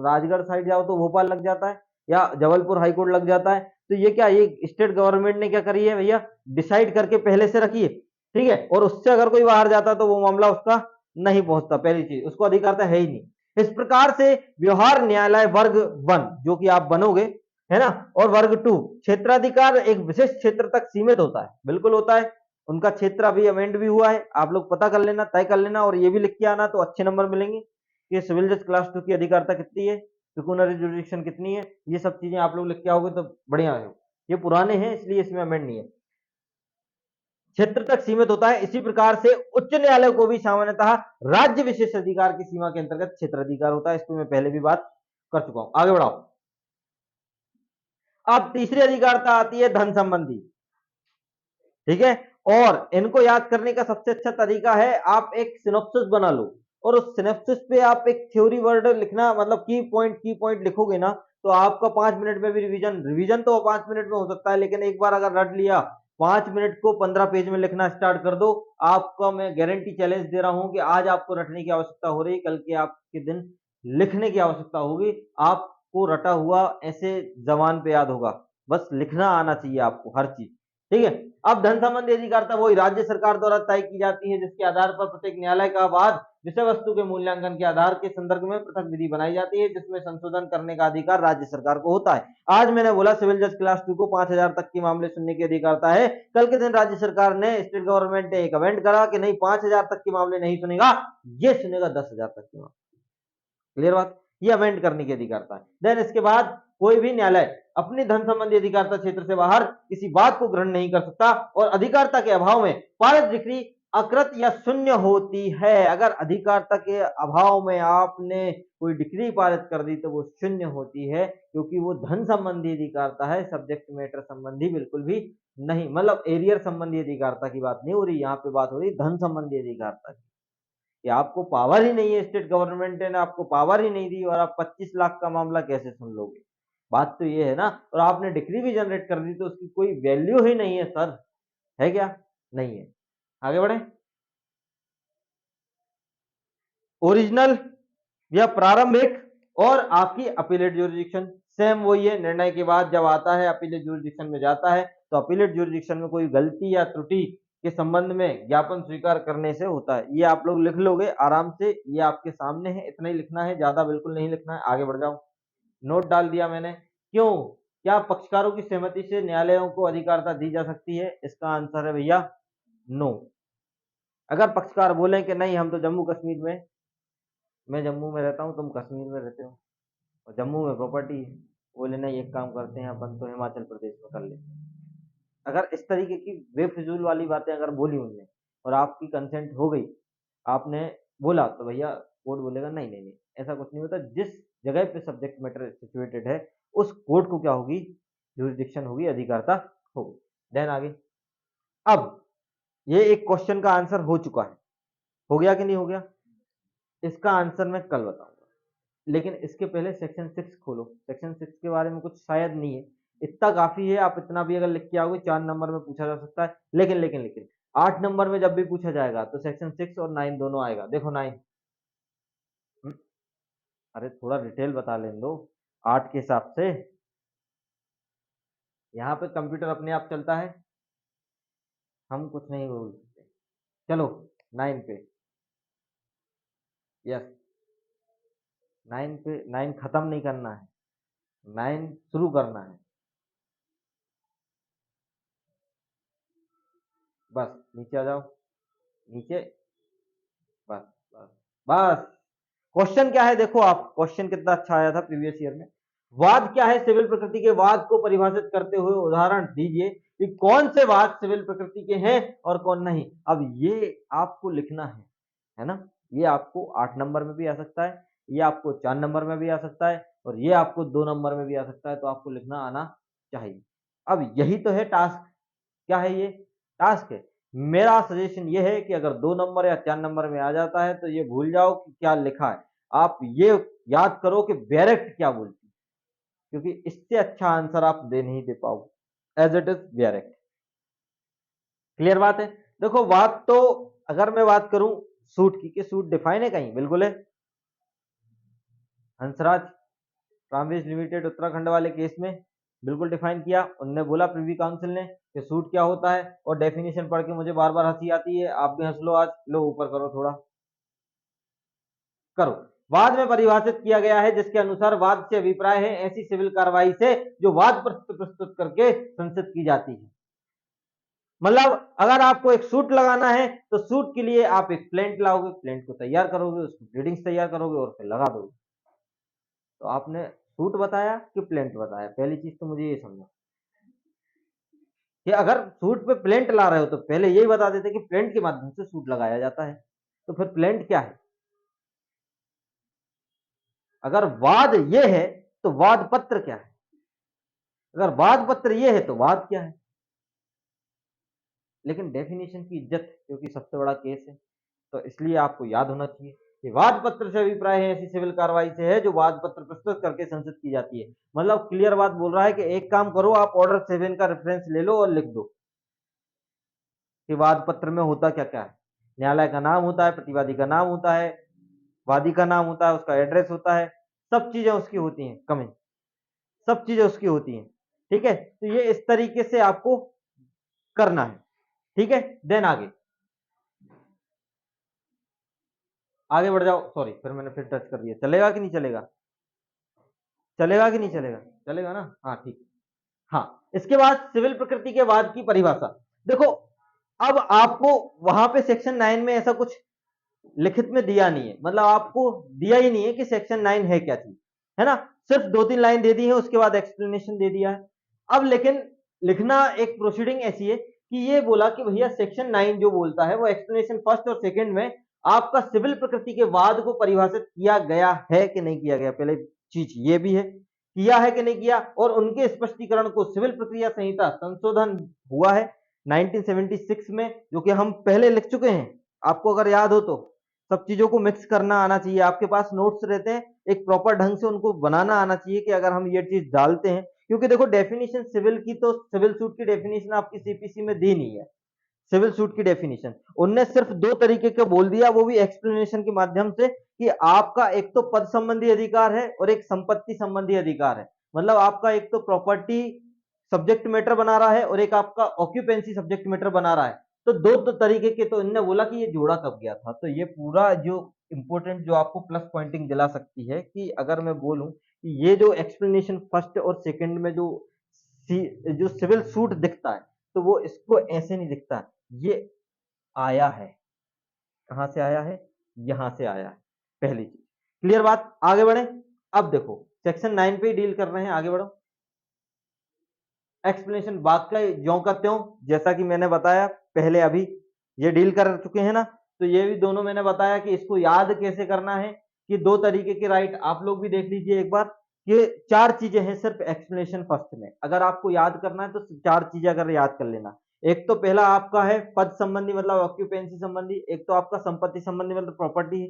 राजगढ़ साइड जाओ तो भोपाल लग जाता है, या जबलपुर हाई कोर्ट लग जाता है। तो ये क्या, ये स्टेट गवर्नमेंट ने क्या करी है भैया, डिसाइड करके पहले से रखी है, ठीक है। और उससे अगर कोई बाहर जाता तो वो मामला उसका नहीं पहुंचता, पहली चीज उसको अधिकारता है ही नहीं। इस प्रकार से व्यवहार न्यायालय वर्ग 1 जो कि आप बनोगे, है ना, और वर्ग 2 क्षेत्राधिकार एक विशेष क्षेत्र तक सीमित होता है, बिल्कुल होता है। उनका क्षेत्र अभी अमेंड भी हुआ है, आप लोग पता कर लेना, तय कर लेना, और ये भी लिख के आना तो अच्छे नंबर मिलेंगे कि सिविल जज क्लास 2 की अधिकारिता कितनी है, पिक्यूनरी जुरिडिक्शन कितनी है, ये सब चीजें आप लोग लिख के आओगे तो बढ़िया है। ये पुराने हैं इसलिए इसमें अमेंड नहीं है। क्षेत्र तक सीमित होता है। इसी प्रकार से उच्च न्यायालय को भी सामान्यतः राज्य विशेष अधिकार की सीमा के अंतर्गत क्षेत्र अधिकार होता है। इस पर मैं पहले भी बात कर चुका हूं। आगे बढ़ाओ। अब तीसरी अधिकारिता आती है धन संबंधी, ठीक है, और इनको याद करने का सबसे अच्छा तरीका है आप एक सिनॉप्सिस बना लो, और उस सिनॉप्सिस पे आप एक थ्योरी वर्ड लिखना, मतलब की पॉइंट लिखोगे ना, तो आपका 5 मिनट में भी रिवीजन तो 5 मिनट में हो सकता है, लेकिन एक बार अगर रट लिया 5 मिनट को 15 पेज में लिखना स्टार्ट कर दो, आपका मैं गारंटी चैलेंज दे रहा हूं कि आज आपको रटने की आवश्यकता हो रही, कल के आपके दिन लिखने की आवश्यकता होगी। आपको रटा हुआ ऐसे जबान पे याद होगा, बस लिखना आना चाहिए आपको हर चीज, ठीक है। अब धन संबंधी अधिकारिता वही राज्य सरकार द्वारा तय की जाती है, जिसके आधार पर प्रत्येक न्यायालय का वाद विषय वस्तु के मूल्यांकन के आधार के संदर्भ में पृथक विधि बनाई जाती है, जिसमें संशोधन करने का अधिकार राज्य सरकार को होता है। आज मैंने बोला सिविल जज क्लास 2 को 5000 तक के मामले सुनने की अधिकारिता है, कल के दिन राज्य सरकार ने, स्टेट गवर्नमेंट ने एक अमेंड करा कि नहीं 5000 तक के मामले नहीं सुनेगा, ये सुनेगा 10,000 तक के मामले। क्लियर बात, ये अमेंड करने की अधिकारिता है। देन इसके बाद कोई भी न्यायालय अपनी धन संबंधी अधिकारिता क्षेत्र से बाहर किसी बात को ग्रहण नहीं कर सकता, और अधिकारिता के अभाव में पारित डिक्री अकृत या शून्य होती है। अगर अधिकारिता के अभाव में आपने कोई डिक्री पारित कर दी तो वो शून्य होती है, क्योंकि वो धन संबंधी अधिकारिता है, सब्जेक्ट मैटर संबंधी बिल्कुल भी नहीं, मतलब एरियर संबंधी अधिकारिता की बात नहीं हो रही, यहाँ पे बात हो रही धन संबंधी अधिकारिता की, कि आपको पावर ही नहीं है, स्टेट गवर्नमेंट ने आपको पावर ही नहीं दी, और आप 25 लाख का मामला कैसे सुन लोगे? बात तो ये है ना। और आपने डिग्री भी जनरेट कर दी तो उसकी कोई वैल्यू ही नहीं है सर, है क्या? नहीं है। आगे बढ़े। ओरिजिनल या प्रारंभिक और आपकी अपीलेट ज्यूरिडिक्शन सेम वही है। निर्णय के बाद जब आता है अपीलेट ज्यूरिडिक्शन में जाता है, तो अपीलेट ज्यूरिडिक्शन में कोई गलती या त्रुटि के संबंध में ज्ञापन स्वीकार करने से होता है। ये आप लोग लिख लोगे आराम से, ये आपके सामने है, इतना ही लिखना है, ज्यादा बिल्कुल नहीं लिखना है। आगे बढ़ जाओ। नोट डाल दिया मैंने। क्यों? क्या पक्षकारों की सहमति से न्यायालयों को अधिकारिता दी जा सकती है? इसका आंसर है भैया नो। अगर पक्षकार बोले कि नहीं हम तो जम्मू कश्मीर में, मैं जम्मू में रहता हूँ, तुम कश्मीर में रहते हो और जम्मू में प्रॉपर्टी है, बोले नहीं एक काम करते हैं अपन तो हिमाचल प्रदेश में कर लेते हैं। अगर इस तरीके की बेफिजूल वाली बातें अगर बोली उनने और आपकी कंसेंट हो गई, आपने बोला, तो भैया कोर्ट बोलेगा नहीं नहीं नहीं, ऐसा कुछ नहीं होता। जिस जगह पे सब्जेक्ट मैटर सिचुएटेड है उस कोर्ट को क्या होगी? ज्यूरिडिक्शन होगी, अधिकारिता होगी। देन आगे। अब ये एक क्वेश्चन का आंसर हो चुका है, हो गया कि नहीं हो गया? इसका आंसर मैं कल बताऊंगा, लेकिन इसके पहले सेक्शन 6 खोलो। सेक्शन 6 के बारे में कुछ शायद नहीं है, इतना काफी है। आप इतना भी अगर लिख के आओगे 4 नंबर में पूछा जा सकता है, लेकिन 8 नंबर में जब भी पूछा जाएगा तो सेक्शन 6 और 9 दोनों आएगा। देखो 9, अरे थोड़ा डिटेल बता लें दो 8 के हिसाब से। यहाँ पे कंप्यूटर अपने आप चलता है, हम कुछ नहीं बोल सकते। चलो 9 पे, यस 9 पे। 9 खत्म नहीं करना है, 9 शुरू करना है, बस नीचे आ जाओ, नीचे, बस बस बस। क्वेश्चन क्या है देखो, आप क्वेश्चन कितना अच्छा आया था प्रीवियस ईयर में। वाद क्या है? सिविल प्रकृति के वाद को परिभाषित करते हुए उदाहरण दीजिए कि कौन से वाद सिविल प्रकृति के हैं और कौन नहीं। अब ये आपको लिखना है ना। ये आपको 8 नंबर में भी आ सकता है, ये आपको 4 नंबर में भी आ सकता है, और ये आपको 2 नंबर में भी आ सकता है, तो आपको लिखना आना चाहिए। अब यही तो है टास्क। क्या है ये? टास्क है। मेरा सजेशन ये है कि अगर 2 नंबर या 4 नंबर में आ जाता है तो ये भूल जाओ कि क्या लिखा है, आप ये याद करो कि बैरेक्ट क्या बोलती है, क्योंकि इससे अच्छा आंसर आप दे नहीं दे पाओगे, एज इट इज बैरेक्ट। क्लियर बात है। देखो बात तो, अगर मैं बात करूं सूट की, कि सूट डिफाइन है कहीं? बिल्कुल है। हंसराज प्राइवेट लिमिटेड उत्तराखंड वाले केस में बिल्कुल डिफाइन किया। उनने बोला प्रीवी काउंसिल ने कि सूट क्या होता है, और डेफिनेशन पढ़ के मुझे बार बार हंसी आती है। आप भी हंस लो, आज लो ऊपर करो, थोड़ा करो। वाद में परिभाषित किया गया है, जिसके अनुसार वाद से अभिप्राय है ऐसी सिविल कार्रवाई से जो वाद प्रस्तुत करके संसिद्ध की जाती है। मतलब अगर आपको एक सूट लगाना है तो सूट के लिए आप एक प्लेंट लाओगे, प्लेंट को तैयार करोगे, उसकी ग्रेडिंग्स तैयार करोगे और फिर लगा दोगे। तो आपने सूट बताया कि प्लेंट बताया, पहली चीज तो मुझे ये समझो कि अगर सूट पे प्लेंट ला रहे हो तो पहले यही बता देते कि प्लेंट के माध्यम से सूट लगाया जाता है। तो फिर प्लेंट क्या है? अगर वाद ये है तो वाद पत्र क्या है? अगर वाद पत्र ये है तो वाद क्या है? लेकिन डेफिनेशन की इज्जत क्योंकि सबसे बड़ा केस है, तो इसलिए आपको याद होना चाहिए कि वाद पत्र से अभिप्राय है ऐसी सिविल कार्रवाई से है जो वाद पत्र प्रस्तुत करके संसिद्ध की जाती है। मतलब क्लियर बात बोल रहा है कि एक काम करो, आप ऑर्डर 7 का रेफरेंस ले लो और लिख दो कि वाद पत्र में होता क्या क्या है। न्यायालय का नाम होता है, प्रतिवादी का नाम होता है, वादी का नाम होता है, उसका एड्रेस होता है, सब चीजें उसकी होती हैं, कमेंट सब चीजें उसकी होती हैं। ठीक है, तो ये इस तरीके से आपको करना है। ठीक है, देन आगे आगे बढ़ जाओ। सॉरी, फिर मैंने फिर टच कर दिया। चलेगा कि नहीं चलेगा? चलेगा कि नहीं चलेगा? चलेगा ना? हाँ ठीक। हाँ, इसके बाद सिविल प्रकृति के वाद की परिभाषा देखो। अब आपको वहां पे सेक्शन 9 में ऐसा कुछ लिखित में दिया नहीं है, मतलब आपको दिया ही नहीं है कि सेक्शन 9 है क्या चीज, है ना? सिर्फ 2-3 लाइन दे दी है, उसके बाद एक्सप्लेनेशन दे दिया है। अब लेकिन लिखना एक प्रोसीडिंग ऐसी है कि ये बोला कि भैया सेक्शन 9 जो बोलता है वो एक्सप्लेनेशन फर्स्ट और सेकंड में आपका सिविल प्रकृति के वाद को परिभाषित किया गया है कि नहीं किया गया। पहले चीज ये भी है, किया है कि नहीं किया, और उनके स्पष्टीकरण को सिविल प्रक्रिया संहिता संशोधन हुआ है 1976 में, जो कि हम पहले लिख चुके हैं। आपको अगर याद हो तो सब चीजों को मिक्स करना आना चाहिए, आपके पास नोट्स रहते हैं, एक प्रॉपर ढंग से उनको बनाना आना चाहिए कि अगर हम ये चीज डालते हैं, क्योंकि देखो डेफिनेशन सिविल की तो सिविल सूट की डेफिनेशन आपकी सीपीसी में दी नहीं है। सिविल सूट की डेफिनेशन उनने सिर्फ 2 तरीके का बोल दिया, वो भी एक्सप्लेनेशन के माध्यम से, कि आपका एक तो पद संबंधी अधिकार है और एक संपत्ति संबंधी अधिकार है। मतलब आपका एक तो प्रॉपर्टी सब्जेक्ट मैटर बना रहा है और एक आपका ऑक्यूपेंसी सब्जेक्ट मैटर बना रहा है। तो दो तरीके के, तो इनने बोला कि ये जोड़ा कब गया था। तो ये पूरा जो इंपॉर्टेंट जो आपको प्लस पॉइंटिंग दिला सकती है कि अगर मैं बोलूं कि ये जो एक्सप्लेनेशन फर्स्ट और सेकंड में जो सिविल सूट दिखता है, तो वो इसको ऐसे नहीं दिखता, ये आया है। कहां से आया है? यहां से आया है। पहली चीज क्लियर बात। आगे बढ़े। अब देखो सेक्शन 9 पे ही डील कर रहे हैं, आगे बढ़ो। एक्सप्लेनेशन बात का ज्यों का त्यों, जैसा कि मैंने बताया पहले, अभी ये डील कर चुके हैं ना, तो ये भी दोनों मैंने बताया कि इसको याद कैसे करना है, कि 2 तरीके के राइट आप लोग भी देख लीजिए एक बार। ये 4 चीजें हैं सिर्फ एक्सप्लेनेशन फर्स्ट में, अगर आपको याद करना है तो 4 चीजें अगर याद कर लेना। एक तो पहला आपका है पद संबंधी मतलब ऑक्यूपेंसी संबंधी, एक तो आपका संपत्ति संबंधी मतलब प्रॉपर्टी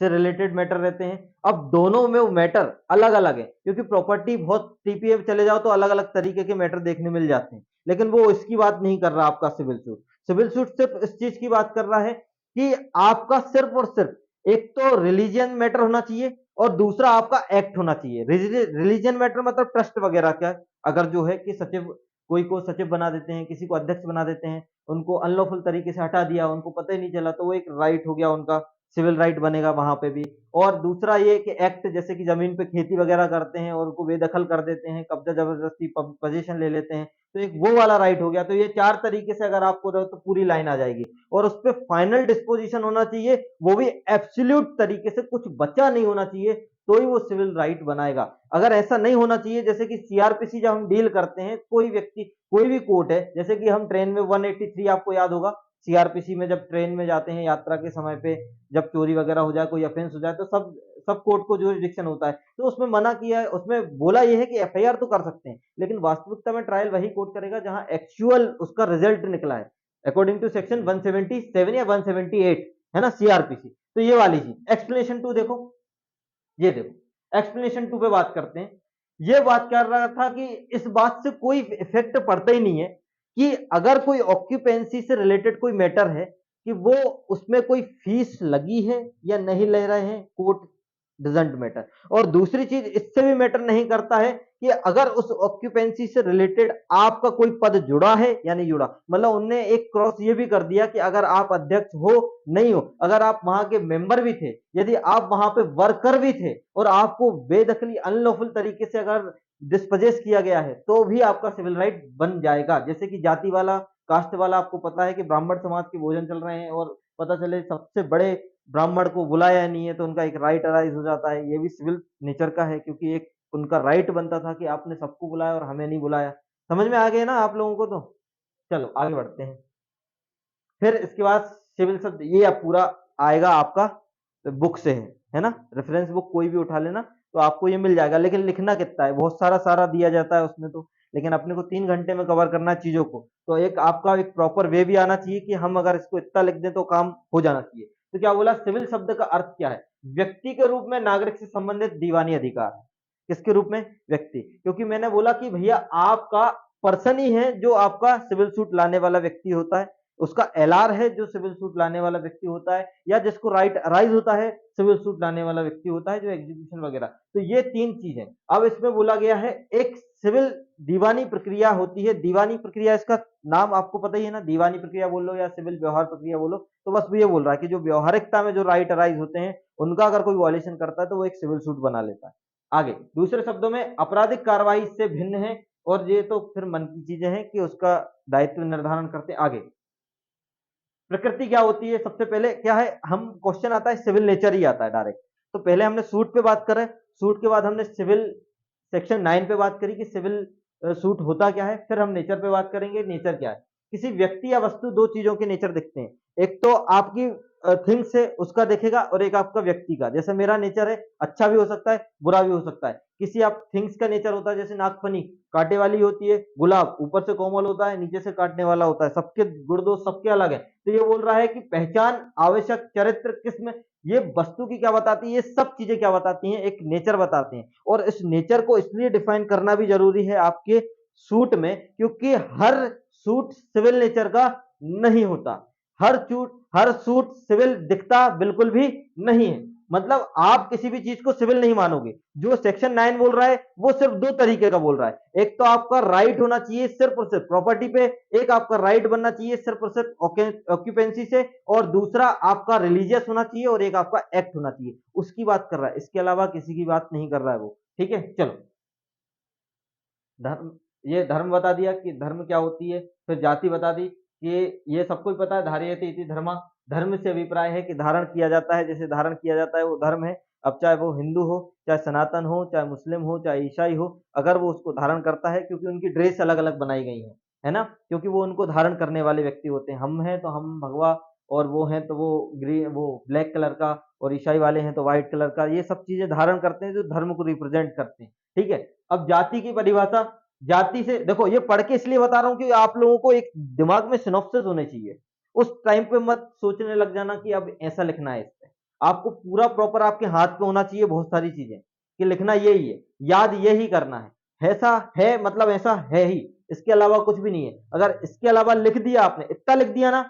से रिलेटेड मैटर रहते हैं। अब दोनों में वो मैटर अलग अलग है, क्योंकि प्रॉपर्टी बहुत टीपीए चले जाओ तो अलग अलग तरीके के मैटर देखने मिल जाते हैं, लेकिन वो इसकी बात नहीं कर रहा आपका सिविल सूट। सिविल सूट सिर्फ इस चीज की बात कर रहा है कि आपका सिर्फ और सिर्फ एक तो रिलीजियन मैटर होना चाहिए और दूसरा आपका एक्ट होना चाहिए। रिलीजियन मैटर मतलब ट्रस्ट वगैरह का, अगर जो है कि सचिव, कोई को सचिव बना देते हैं, किसी को अध्यक्ष बना देते हैं, उनको अनलॉफुल तरीके से हटा दिया, उनको पता ही नहीं चला, तो वो एक राइट हो गया उनका, सिविल राइट बनेगा वहां पे भी। और दूसरा ये कि एक्ट, जैसे कि जमीन पे खेती वगैरह करते हैं और उनको बेदखल कर देते हैं, कब्जा जबरदस्ती पोजीशन ले लेते हैं, तो एक वो वाला राइट हो गया। तो ये 4 तरीके से अगर आपको रहो तो पूरी लाइन आ जाएगी, और उस पर फाइनल डिस्पोजिशन होना चाहिए, वो भी एब्सोल्यूट तरीके से, कुछ बचा नहीं होना चाहिए, तो ही वो सिविल राइट बनाएगा। अगर ऐसा नहीं होना चाहिए, जैसे कि सीआरपीसी जब हम डील करते हैं, कोई व्यक्ति, कोई भी कोर्ट है, जैसे कि हम ट्रेन में 183 आपको याद होगा, सीआरपीसी में जब ट्रेन में जाते हैं यात्रा के समय पे, जब चोरी वगैरह हो जाए, कोई ऑफेंस हो जाए, तो सब सब कोर्ट को जुरिडिक्शन होता है, तो उसमें मना किया है, उसमें बोला यह है कि एफआईआर तो कर सकते हैं, लेकिन वास्तविकता में ट्रायल वही कोर्ट करेगा जहां एक्चुअल उसका रिजल्ट निकला है, अकॉर्डिंग टू सेक्शन 177 या 178, है ना, सीआरपीसी। तो ये वाली चीज। एक्सप्लेनेशन 2 देखो, ये देखो एक्सप्लेनेशन 2 पे बात करते हैं। ये बात कर रहा था कि इस बात से कोई इफेक्ट पड़ता ही नहीं है कि अगर कोई ऑक्यूपेंसी से रिलेटेड कोई मैटर है, कि वो उसमें कोई फीस लगी है या नहीं ले रहे हैं कोर्ट, डजंट मैटर। और दूसरी चीज इससे भी मैटर नहीं करता है कि अगर उस ऑक्यूपेंसी से रिलेटेड आपका कोई पद जुड़ा है या नहीं जुड़ा। मतलब उनने एक क्रॉस ये भी कर दिया कि अगर आप अध्यक्ष हो नहीं हो, अगर आप वहां के मेंबर भी थे, यदि आप वहां पे वर्कर भी थे और आपको बेदखली अनलॉफुल तरीके से अगर डिस्पजेस किया गया है तो भी आपका सिविल राइट बन जाएगा। जैसे कि जाति वाला, कास्ट वाला, आपको पता है कि ब्राह्मण समाज के भोजन चल रहे हैं और पता चले सबसे बड़े ब्राह्मण को बुलाया नहीं है तो उनका एक राइट अराइज हो जाता है। ये भी सिविल नेचर का है, क्योंकि एक उनका राइट बनता था कि आपने सबको बुलाया और हमें नहीं बुलाया। समझ में आ गया ना आप लोगों को? तो चलो आगे बढ़ते हैं। फिर इसके बाद सिविल शब्द ये अब पूरा आएगा आपका बुक से है ना। रेफरेंस बुक कोई भी उठा लेना तो आपको ये मिल जाएगा। लेकिन लिखना कितना है, बहुत सारा सारा दिया जाता है उसमें तो, लेकिन अपने को 3 घंटे में कवर करना है चीजों को। तो एक आपका एक प्रॉपर वे भी आना चाहिए कि हम अगर इसको इतना लिख दें तो काम हो जाना चाहिए। तो क्या बोला, सिविल शब्द का अर्थ क्या है? व्यक्ति के रूप में नागरिक से संबंधित दीवानी अधिकार है। किसके रूप में? व्यक्ति। क्योंकि मैंने बोला कि भैया आपका पर्सन ही है जो आपका सिविल सूट लाने वाला व्यक्ति होता है, उसका एलआर है जो सिविल सूट लाने वाला व्यक्ति होता है, या जिसको राइट अराइज होता है सिविल सूट लाने वाला व्यक्ति होता है, जो एग्जीक्यूशन वगैरह। तो ये 3 चीजें। अब इसमें बोला गया है एक सिविल दीवानी प्रक्रिया होती है। दीवानी प्रक्रिया, इसका नाम आपको पता ही है ना, दीवानी प्रक्रिया बोल लो या सिविल व्यवहार प्रक्रिया बोलो, तो बस वो ये बोल रहा है कि जो व्यवहारिकता में जो राइट अराइज होते हैं उनका अगर कोई वॉयलेशन करता है तो वो एक सिविल सूट बना लेता है। आगे दूसरे शब्दों में आपराधिक कार्रवाई इससे भिन्न है, और ये तो फिर मन की चीजें हैं कि उसका दायित्व निर्धारण करते। आगे प्रकृति क्या होती है? सबसे पहले क्या है, हम क्वेश्चन आता है सिविल नेचर ही आता है डायरेक्ट। तो पहले हमने सूट पे बात करें, सूट के बाद हमने सिविल सेक्शन 9 पे बात करी कि सिविल सूट होता क्या है। फिर हम नेचर पे बात करेंगे, नेचर क्या है। किसी व्यक्ति या वस्तु, दो चीजों के नेचर दिखते हैं, एक तो आपकी थिंग्स है उसका देखेगा, और एक आपका व्यक्ति का। जैसे मेरा नेचर है, अच्छा भी हो सकता है बुरा भी हो सकता है। किसी आप थिंग्स का नेचर होता है, जैसे नागफनी कांटे वाली होती है, गुलाब ऊपर से कोमल होता है नीचे से काटने वाला होता है। सबके गुण दोष सबके अलग है। तो ये बोल रहा है कि पहचान, आवश्यक, चरित्र, किस्म, ये वस्तु की क्या बताती है, ये सब चीजें क्या बताती हैं, एक नेचर बताते हैं। और इस नेचर को इसलिए डिफाइन करना भी जरूरी है आपके सूट में, क्योंकि हर सूट सिविल नेचर का नहीं होता। हर सूट सिविल दिखता बिल्कुल भी नहीं है। मतलब आप किसी भी चीज को सिविल नहीं मानोगे। जो सेक्शन 9 बोल रहा है वो सिर्फ 2 तरीके का बोल रहा है। एक तो आपका राइट होना चाहिए सिर्फ और सिर्फ प्रॉपर्टी पे, एक आपका राइट बनना चाहिए सिर्फ और सिर्फ ऑक्यूपेंसी से, और दूसरा आपका रिलीजियस होना चाहिए, और एक आपका एक्ट होना चाहिए। उसकी बात कर रहा है, इसके अलावा किसी की बात नहीं कर रहा है वो। ठीक है, चलो। धर्म, ये धर्म बता दिया कि धर्म क्या होती है। फिर जाति बता दी कि ये सबको ही पता है, धार्यते इति धर्मा। धर्म से अभिप्राय है कि धारण किया जाता है, जैसे धारण किया जाता है वो धर्म है। अब चाहे वो हिंदू हो, चाहे सनातन हो, चाहे मुस्लिम हो, चाहे ईसाई हो, अगर वो उसको धारण करता है, क्योंकि उनकी ड्रेस अलग अलग बनाई गई है ना, क्योंकि वो उनको धारण करने वाले व्यक्ति होते हैं। हम हैं तो हम भगवा, और वो हैं तो वो ग्रीन, वो ब्लैक कलर का, और ईसाई वाले हैं तो व्हाइट कलर का। ये सब चीजें धारण करते हैं जो धर्म को रिप्रेजेंट करते हैं। ठीक है। अब जाति की परिभाषा, जाति से देखो, ये पढ़ के इसलिए बता रहा हूं कि आप लोगों को एक दिमाग में सिनॉप्सिस होने चाहिए। उस टाइम पे मत सोचने लग जाना कि अब ऐसा लिखना है। इससे आपको पूरा प्रॉपर आपके हाथ पे होना चाहिए बहुत सारी चीजें, कि लिखना यही है, याद यही करना है। ऐसा है मतलब ऐसा है ही, इसके अलावा कुछ भी नहीं है। अगर इसके अलावा लिख दिया आपने, इतना लिख दिया ना,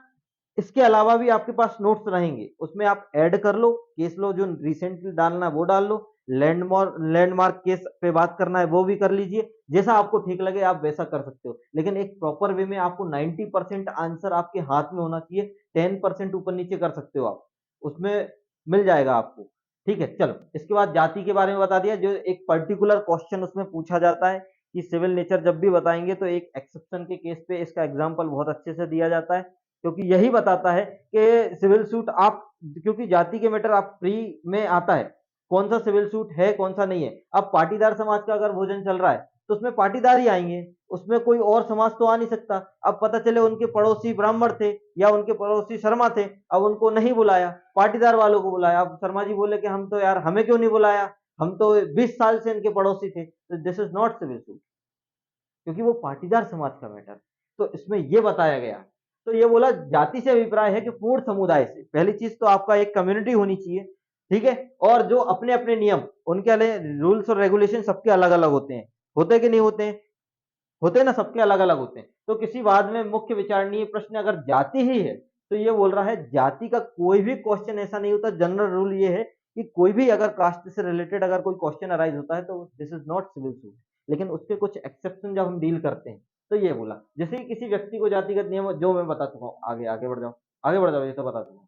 इसके अलावा भी आपके पास नोट्स रहेंगे, उसमें आप ऐड कर लो। केस लो जो रिसेंटली डालना है वो डाल लो, लैंडमार्क केस पे बात करना है वो भी कर लीजिए। जैसा आपको ठीक लगे आप वैसा कर सकते हो, लेकिन एक प्रॉपर वे में आपको 90% आंसर आपके हाथ में होना चाहिए। 10% ऊपर नीचे कर सकते हो आप, उसमें मिल जाएगा आपको। ठीक है, चलो। इसके बाद जाति के बारे में बता दिया, जो एक पर्टिकुलर क्वेश्चन उसमें पूछा जाता है कि सिविल नेचर जब भी बताएंगे तो एक एक्सेप्शन के केस पे इसका एग्जाम्पल बहुत अच्छे से दिया जाता है, क्योंकि यही बताता है कि सिविल सूट आप, क्योंकि जाति के मैटर आप फ्री में आता है, कौन सा सिविल सूट है कौन सा नहीं है। अब पाटीदार समाज का अगर भोजन चल रहा है तो उसमें पाटीदार ही आएंगे, उसमें कोई और समाज तो आ नहीं सकता। अब पता चले उनके पड़ोसी ब्राह्मण थे या उनके पड़ोसी शर्मा थे, अब उनको नहीं बुलाया, पाटीदार वालों को बुलाया। अब शर्मा जी बोले कि हम तो यार, हमें क्यों नहीं बुलाया, हम तो 20 साल से इनके पड़ोसी थे। तो this is not civil suit, क्योंकि वो पाटीदार समाज का मैटर। तो इसमें ये बताया गया। तो ये बोला जाति से अभिप्राय है कि पूर्ण समुदाय से। पहली चीज तो आपका एक कम्युनिटी होनी चाहिए, ठीक है। और जो अपने अपने नियम, उनके रूल्स और रेगुलेशन सबके अलग अलग होते हैं। होते कि नहीं होते हैं? होते हैं ना, सबके अलग अलग होते हैं। तो किसी वाद में मुख्य विचारणीय प्रश्न अगर जाति ही है, तो ये बोल रहा है जाति का कोई भी क्वेश्चन ऐसा नहीं होता। जनरल रूल ये है कि कोई भी अगर कास्ट से रिलेटेड अगर कोई क्वेश्चन अराइज होता है तो this is not civil suit, लेकिन उसके कुछ एक्सेप्शन जब हम डील करते हैं तो ये बोला, जैसे कि किसी व्यक्ति को जातिगत नियम जो मैं बता चुका हूँ, आगे आगे बढ़ जाओ, आगे बढ़ जाओ, ये तो बता चुका हूँ,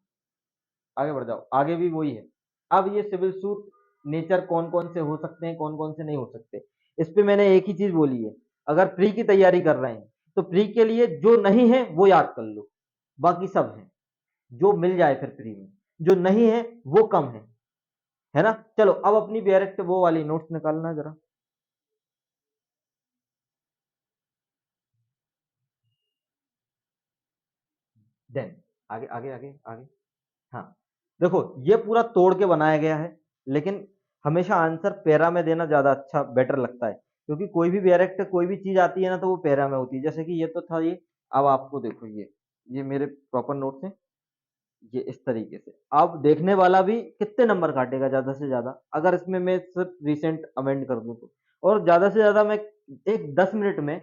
आगे बढ़ जाओ, आगे भी वही है। अब ये सिविल सूट नेचर कौन कौन से हो सकते हैं, कौन कौन से नहीं हो सकते, इस पे मैंने एक ही चीज बोली है, अगर प्री की तैयारी कर रहे हैं तो प्री के लिए जो नहीं है वो याद कर लो, बाकी सब है जो मिल जाए फिर प्री में, जो नहीं है वो कम है ना। चलो अब अपनी डायरेक्ट वो वाली नोट्स निकालना जरा। देन आगे आगे आगे आगे। हाँ, देखो ये पूरा तोड़ के बनाया गया है, लेकिन हमेशा आंसर पैरा में देना ज्यादा अच्छा बेटर लगता है, क्योंकि कोई भी डायरेक्ट कोई भी चीज आती है ना तो वो पैरा में होती है, जैसे कि ये तो था ये। अब आपको देखो ये मेरे प्रॉपर नोट्स हैं, ये इस तरीके से अब देखने वाला भी कितने नंबर काटेगा ज्यादा से ज्यादा, अगर इसमें मैं सिर्फ रिसेंट अमेंड कर दूं तो, और ज्यादा से ज्यादा मैं एक 10 मिनट में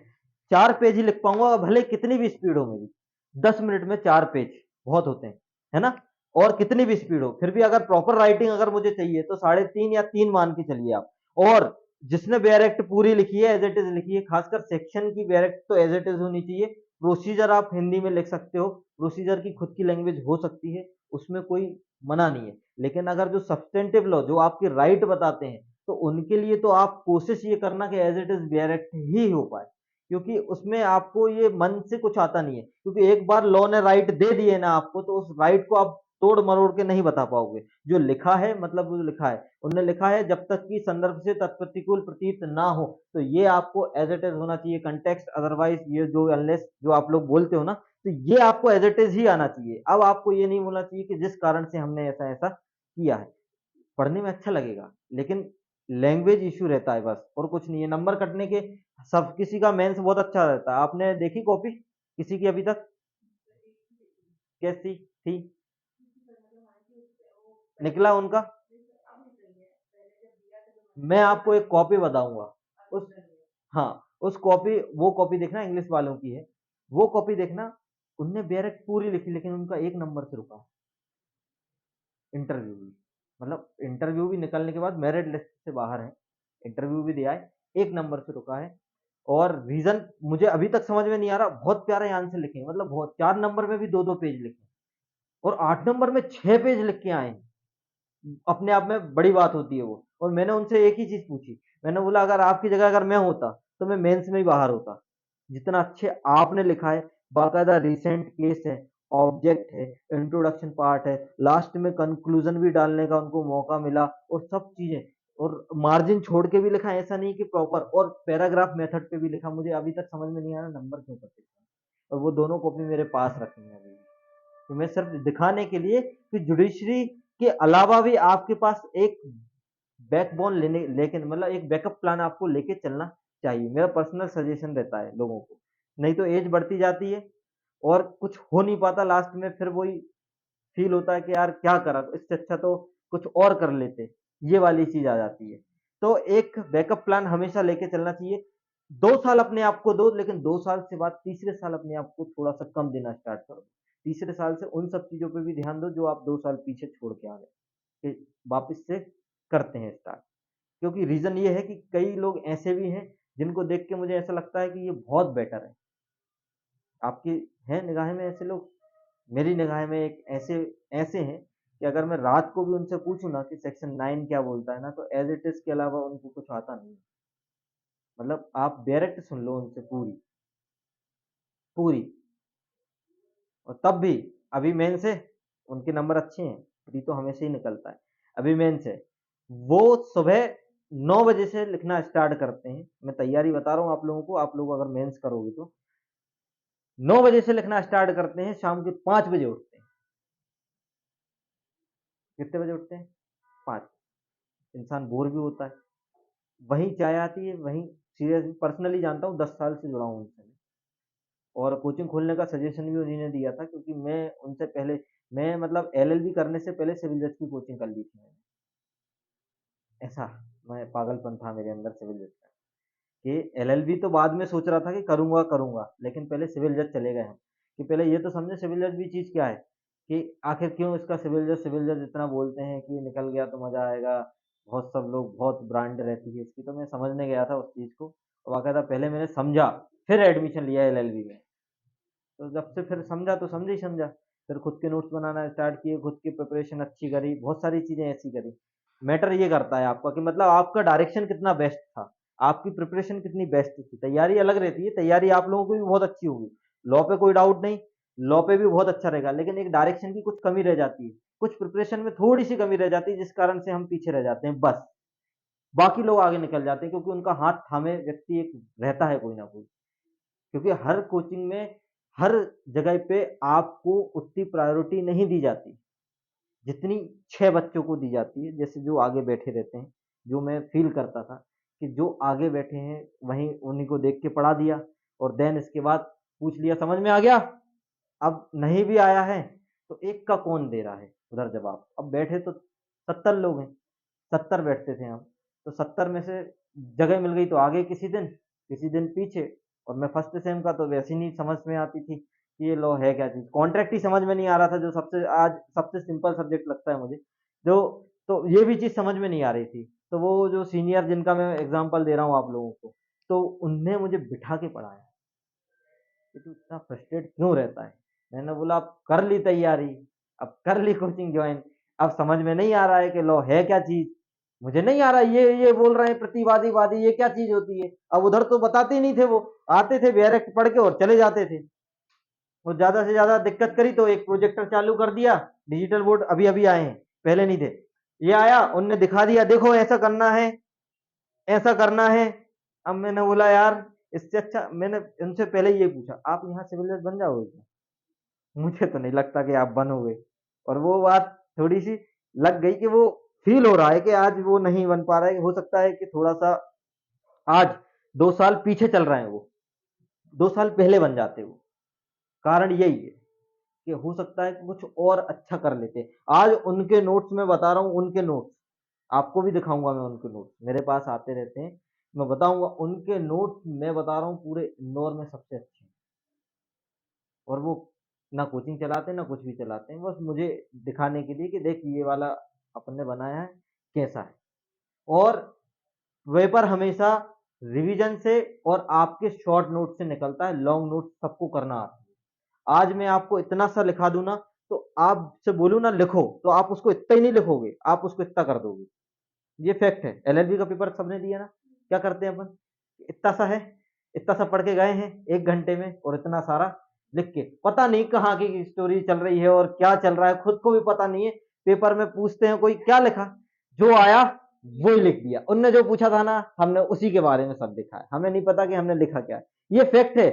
4 पेज ही लिख पाऊंगा, भले कितनी भी स्पीड हो मेरी, 10 मिनट में 4 पेज बहुत होते हैं, है ना। और कितनी भी स्पीड हो फिर भी अगर प्रॉपर राइटिंग अगर मुझे चाहिए तो 3.5 या 3 मान के चलिए आप। और जिसने डायरेक्ट पूरी लिखी है एज इट इज लिखी है, खासकर सेक्शन की डायरेक्ट तो एज इट इज होनी चाहिए। प्रोसीजर आप हिंदी में लिख सकते हो, प्रोसीजर की खुद की लैंग्वेज हो सकती है, उसमें कोई मना नहीं है, लेकिन अगर जो सब्सटेंटिव लॉ जो आपकी राइट बताते हैं तो उनके लिए तो आप कोशिश ये करना कि एज इट इज डायरेक्ट ही हो पाए, क्योंकि उसमें आपको ये मन से कुछ आता नहीं है, क्योंकि एक बार लॉ ने राइट दे दिए ना आपको तो उस राइट को आप तोड़ मरोड़ के नहीं बता पाओगे। जो लिखा है मतलब जो लिखा है, उन्होंने लिखा है जब तक कि संदर्भ से तत्प्रतिकूल प्रतीत ना हो, तो ये आपको एज इट इज होना चाहिए कंटेक्स्ट, अदरवाइज ये जो अनलेस जो आप लोग बोलते हो ना, तो ये आपको एज इट इज ही आना चाहिए। अब आपको ये नहीं बोलना चाहिए कि जिस कारण से हमने ऐसा ऐसा किया है, पढ़ने में अच्छा लगेगा लेकिन लैंग्वेज इशू रहता है बस, और कुछ नहीं है। नंबर कटने के सब किसी का मेंस बहुत अच्छा रहता है, आपने देखी कॉपी किसी की अभी तक, कैसी थी, निकला उनका। मैं आपको एक कॉपी बताऊंगा उस, हाँ उस कॉपी, वो कॉपी देखना इंग्लिश वालों की है, वो कॉपी देखना, उनने डायरेक्ट पूरी लिखी लेकिन उनका 1 नंबर से रुका इंटरव्यू भी, मतलब इंटरव्यू भी निकलने के बाद मेरिट लिस्ट से बाहर है, इंटरव्यू भी दिया है, 1 नंबर से रुका है। और रीजन मुझे अभी तक समझ में नहीं आ रहा, बहुत प्यारे आंसर लिखे हैं, मतलब बहुत, 4 नंबर में भी 2-2 पेज लिखे, और 8 नंबर में 6 पेज लिख के आए, अपने आप में बड़ी बात होती है वो। और मैंने उनसे एक ही चीज पूछी, मैंने बोला अगर आपकी जगह अगर मैं होता तो मैं मेंस में ही बाहर होता, जितना अच्छे आपने लिखा है, बाकायदा रिसेंट केस है, ऑब्जेक्ट है, इंट्रोडक्शन पार्ट है, लास्ट में कंक्लूजन भी डालने का उनको मौका मिला, और सब चीजें, और मार्जिन छोड़ के भी लिखा, ऐसा नहीं कि प्रॉपर, और पैराग्राफ मेथड पे भी लिखा। मुझे अभी तक समझ में नहीं आ रहा नंबर क्यों कटे, और वो दोनों कॉपी मेरे पास रखी है अभी, तो मैं सिर्फ दिखाने के लिए कि जुडिशरी के अलावा भी आपके पास एक बैकबोन लेने लेके मतलब एक बैकअप प्लान आपको लेके चलना चाहिए, मेरा पर्सनल सजेशन रहता है लोगों को। नहीं तो एज बढ़ती जाती है और कुछ हो नहीं पाता, लास्ट में फिर वही फील होता है कि यार क्या करा, इससे अच्छा तो कुछ और कर लेते, ये वाली चीज आ जाती है। तो एक बैकअप प्लान हमेशा लेके चलना चाहिए। 2 साल अपने आप को दो, लेकिन 2 साल से बाद तीसरे साल अपने आप को थोड़ा सा कम देना स्टार्ट करो, तीसरे साल से उन सब चीजों पे भी ध्यान दो जो आप 2 साल पीछे छोड़ के आ गए, कि वापस से करते हैं स्टार्ट। क्योंकि रीजन ये है कि कई लोग ऐसे भी हैं जिनको देख के मुझे ऐसा लगता है कि ये बहुत बेटर है। आपकी हैं निगाह में ऐसे लोग? मेरी निगाह में एक ऐसे ऐसे हैं कि अगर मैं रात को भी उनसे पूछूं ना कि सेक्शन 9 क्या बोलता है ना, तो एज इट इज के अलावा उनको कुछ आता नहीं है। मतलब आप डायरेक्ट सुन लो उनसे पूरी पूरी, और तब भी अभी मेन से उनके नंबर अच्छे हैं, प्री तो हमेशा ही निकलता है। अभी मेन से वो सुबह 9 बजे से लिखना स्टार्ट करते हैं, मैं तैयारी बता रहा हूँ आप लोगों को, आप लोग अगर मेंस करोगे तो 9 बजे से लिखना स्टार्ट करते हैं, शाम के 5 बजे उठते हैं। कितने बजे उठते हैं? 5। इंसान बोर भी होता है, वहीं चाय आती है, वहीं सीरियस पर्सनली जानता हूँ, 10 साल से जुड़ा हूँ उनसे, और कोचिंग खोलने का सजेशन भी उन्हीं ने दिया था, क्योंकि मैं उनसे पहले, मैं मतलब एलएलबी करने से पहले सिविल जज की कोचिंग कर ली थी मैंने, ऐसा मैं पागलपन था मेरे अंदर सिविल जज का, कि एलएलबी तो बाद में सोच रहा था कि करूंगा करूंगा, लेकिन पहले सिविल जज चले गए हम, कि पहले ये तो समझे सिविल जज भी चीज क्या है। कि आखिर क्यों इसका सिविल जज इतना बोलते हैं कि ये निकल गया तो मज़ा आएगा, बहुत सब लोग बहुत ब्रांड रहती है इसकी। तो मैं समझने गया था उस चीज़ को, और बाकायदा पहले मैंने समझा, फिर एडमिशन लिया एलएलबी में। तो जब से फिर समझा तो समझा ही समझा, फिर खुद के नोट्स बनाना स्टार्ट किए, खुद की प्रिपरेशन अच्छी करी, बहुत सारी चीज़ें ऐसी करी। मैटर ये करता है आपका कि मतलब आपका डायरेक्शन कितना बेस्ट था, आपकी प्रिपरेशन कितनी बेस्ट थी। तैयारी अलग रहती है, तैयारी आप लोगों की भी बहुत अच्छी होगी, लॉ पे कोई डाउट नहीं, लॉ पे भी बहुत अच्छा रहेगा, लेकिन एक डायरेक्शन की कुछ कमी रह जाती है, कुछ प्रिपरेशन में थोड़ी-सी कमी रह जाती है, जिस कारण से हम पीछे रह जाते हैं बस। बाकी लोग आगे निकल जाते हैं क्योंकि उनका हाथ थामे व्यक्ति एक रहता है कोई ना कोई। क्योंकि हर कोचिंग में, हर जगह पे आपको उतनी प्रायोरिटी नहीं दी जाती, जितनी 6 बच्चों को दी जाती है। जैसे जो आगे बैठे रहते हैं, जो मैं फ़ील करता था कि जो आगे बैठे हैं, वहीं उन्हीं को देख के पढ़ा दिया और देन इसके बाद पूछ लिया समझ में आ गया? अब नहीं भी आया है, तो एक का कौन दे रहा है उधर जवाब? अब बैठे तो 70 लोग हैं, 70 बैठते थे हम, तो 70 में से जगह मिल गई तो आगे किसी दिन पीछे। और मैं फर्स्ट सेम का तो वैसे ही नहीं समझ में आती थी कि ये लॉ है क्या चीज़। कॉन्ट्रैक्ट ही समझ में नहीं आ रहा था, जो सबसे आज सबसे सिंपल सब्जेक्ट लगता है मुझे। जो तो ये भी चीज़ समझ में नहीं आ रही थी। तो वो जो सीनियर जिनका मैं एग्ज़ाम्पल दे रहा हूँ आप लोगों को, तो उनने मुझे बिठा के पढ़ाया कि तू इतना फ्रस्ट्रेट क्यों रहता है? मैंने बोला अब कर ली तैयारी, अब कर ली कोचिंग जॉइन, अब समझ में नहीं आ रहा है कि लॉ है क्या चीज़? मुझे नहीं आ रहा है, ये बोल रहे हैं प्रतिवादी वादी, ये क्या चीज़ होती है? अब उधर तो बताते ही नहीं थे वो, आते थे डायरेक्ट पढ़ के और चले जाते थे। और ज़्यादा से ज़्यादा दिक्कत करी तो एक प्रोजेक्टर चालू कर दिया, डिजिटल बोर्ड अभी-अभी आए हैं, पहले नहीं थे। ये आया, उनने दिखा दिया, देखो ऐसा करना है, ऐसा करना है। अब मैंने बोला यार, इससे अच्छा मैंने उनसे पहले ये पूछा, आप यहाँ सिविल जज बन जाओगे क्या? मुझे तो नहीं लगता कि आप बनोगे। और वो बात थोड़ी-सी लग गई कि वो फ़ील हो रहा है कि आज वो नहीं बन पा रहा है। हो सकता है कि थोड़ा-सा आज 2 साल पीछे चल रहे हैं वो, 2 साल पहले बन जाते वो। कारण यही है कि हो सकता है कि कुछ और अच्छा कर लेते। आज उनके नोट्स मैं बता रहा हूँ, उनके नोट्स, आपको भी दिखाऊँगा मैं उनके नोट्स, मेरे पास आते रहते हैं। मैं बताऊँगा उनके नोट्स, मैं बता रहा हूँ पूरे इंदौर में सबसे अच्छे हैं। और वो ना कोचिंग चलाते हैं, ना कुछ भी चलाते हैं, बस मुझे दिखाने के लिए कि देख ये वाला अपन ने बनाया है, कैसा है। और पेपर हमेशा रिवीजन से और आपके शॉर्ट नोट से निकलता है, लॉन्ग नोट सबको करना आता है। आज मैं आपको इतना सा लिखा दूँ ना, तो आपसे बोलूँ ना लिखो, तो आप उसको इतना ही नहीं लिखोगे, आप उसको इतना कर दोगे। ये फैक्ट है। एलएलबी का पेपर सबने दिया ना, क्या करते हैं अपन? इतना सा है, इतना सा पढ़ के गए हैं 1 घंटे में और इतना सारा लिख के, पता नहीं कहाँ की स्टोरी चल रही है और क्या चल रहा है, खुद को भी पता नहीं है। पेपर में पूछते हैं कोई क्या लिखा? जो आया वो ही लिख दिया। उनने जो पूछा था ना, हमने उसी के बारे में सब लिखा है। हमें नहीं पता कि हमने लिखा क्या है। ये फैक्ट है,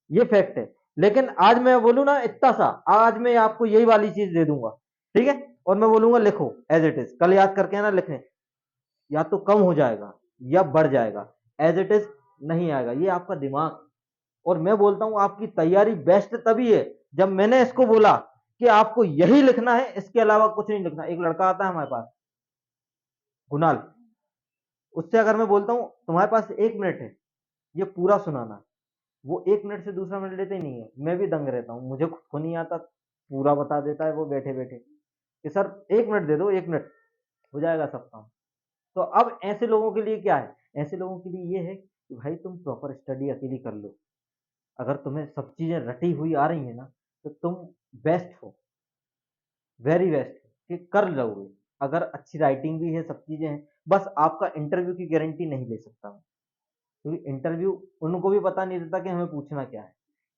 ये फैक्ट है। लेकिन आज मैं बोलूँ ना इतना सा, आज मैं आपको यही वाली चीज़ दे दूँगा, ठीक है? और मैं बोलूँगा लिखो एज़ इट इज़, कल याद करके ना लिखें। या तो कम हो जाएगा या बढ़ जाएगा, एज इट इज नहीं आएगा। ये आपका दिमाग। और मैं बोलता हूं आपकी तैयारी बेस्ट तभी है जब मैंने इसको बोला कि आपको यही लिखना है, इसके अलावा कुछ नहीं लिखना। एक लड़का आता है हमारे पास, कुणाल, उससे अगर मैं बोलता हूं तुम्हारे पास 1 मिनट है ये पूरा सुनाना, वो 1 मिनट से दूसरा मिनट लेते ही नहीं है। मैं भी दंग रहता हूँ, मुझे खुद को नहीं आता, पूरा बता देता है वो बैठे बैठे कि सर 1 मिनट दे दो, 1 मिनट हो जाएगा सब काम। तो अब ऐसे लोगों के लिए क्या है? ऐसे लोगों के लिए ये है कि भाई तुम प्रॉपर स्टडी अकेली कर लो। अगर तुम्हें सब चीज़ें रटी हुई आ रही हैं ना, तो तुम बेस्ट हो, वेरी बेस्ट कि कर लोगे। अगर अच्छी राइटिंग भी है, सब चीज़ें हैं, बस आपका इंटरव्यू की गारंटी नहीं ले सकता मैं। क्योंकि इंटरव्यू उनको भी पता नहीं रहता कि हमें पूछना क्या है।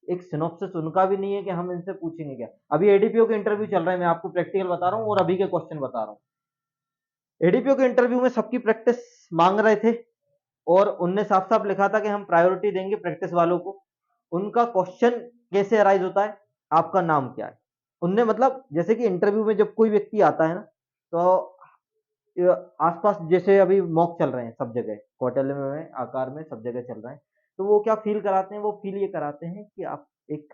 एक सिनॉप्सिस उनका भी नहीं है कि हम इनसे पूछेंगे क्या। अभी एडीपीओ के इंटरव्यू चल रहे हैं, मैं आपको प्रैक्टिकल बता रहा हूँ और अभी के क्वेश्चन बता रहा हूँ। एडीपीओ के इंटरव्यू में सबकी प्रैक्टिस माँग रहे थे और उनने साफ-साफ लिखा था कि हम प्रायोरिटी देंगे प्रैक्टिस वालों को। उनका क्वेश्चन कैसे अराइज़ होता है? आपका नाम क्या है? उनने मतलब जैसे कि इंटरव्यू में जब कोई व्यक्ति आता है ना, तो आस-पास जैसे अभी मॉक चल रहे हैं सब जगह, कौटिल्य में, आकार में सब जगह चल रहे हैं। तो वो क्या फ़ील कराते हैं? वो फ़ील ये कराते हैं कि आप एक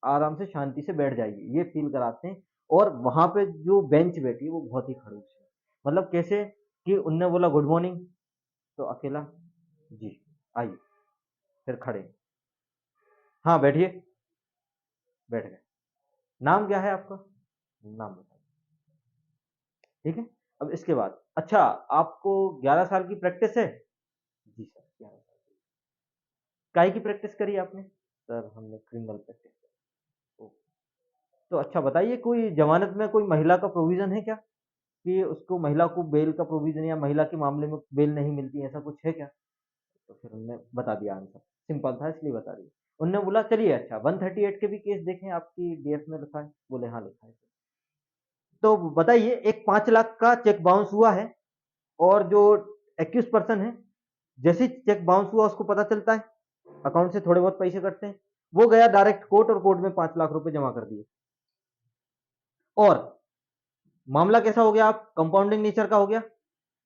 आराम से शांति से बैठ जाइए, ये फ़ील कराते हैं। और वहाँ पे जो बेंच बैठी है वो बहुत ही खड़ूस है। मतलब कैसे कि उनने बोला गुड मॉर्निंग, तो अकेला, जी, आइए, फिर खड़े, हाँ, बैठिए, बैठ गए। नाम क्या है आपका? नाम बताइए। ठीक है। अब इसके बाद अच्छा, आपको 11 साल की प्रैक्टिस है? जी सर, 11 साल की। काहे की प्रैक्टिस करी आपने? सर हमने क्रिमिनल प्रैक्टिस करी। ओके। तो अच्छा बताइए, कोई जमानत में कोई महिला का प्रोविज़न है क्या? कि उसको महिला को बेल का प्रोविज़न या महिला के मामले में बेल नहीं मिलती, ऐसा कुछ है क्या? तो फिर उन्होंने बता दिया आंसर, सिंपल था इसलिए बता दिया। उन्होंने बोला चलिए अच्छा 138 के भी केस देखें, आपकी डीएफ में लिखा है? बोले हाँ लिखा है। तो बताइए, एक 5 लाख का चेक बाउंस हुआ है और जो एक्यूज पर्सन है, जैसे ही चेक बाउंस हुआ उसको पता चलता है, अकाउंट से थोड़े बहुत पैसे कटते हैं, वो गया डायरेक्ट कोर्ट और कोर्ट में 5 लाख रुपए जमा कर दिए। और मामला कैसा हो गया? आप कंपाउंडिंग नेचर का हो गया।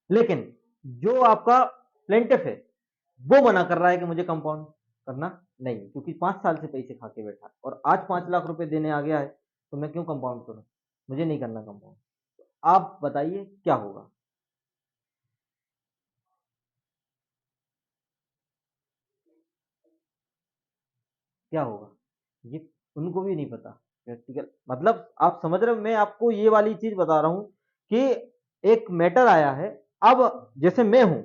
लेकिन जो आपका प्लेंटिफ है, वो मना कर रहा है कि मुझे कंपाउंड करना नहीं, क्योंकि 5 साल से पैसे खा के बैठा और आज 5 लाख रुपए देने आ गया है, तो मैं क्यों कंपाउंड करूं? मुझे नहीं करना कंपाउंड। आप बताइए क्या होगा? क्या होगा? ये उनको भी नहीं पता। प्रैक्टिकल मतलब आप समझ रहे हो, मैं आपको ये वाली चीज़ बता रहा हूँ कि एक मैटर आया है, अब जैसे मैं हूँ,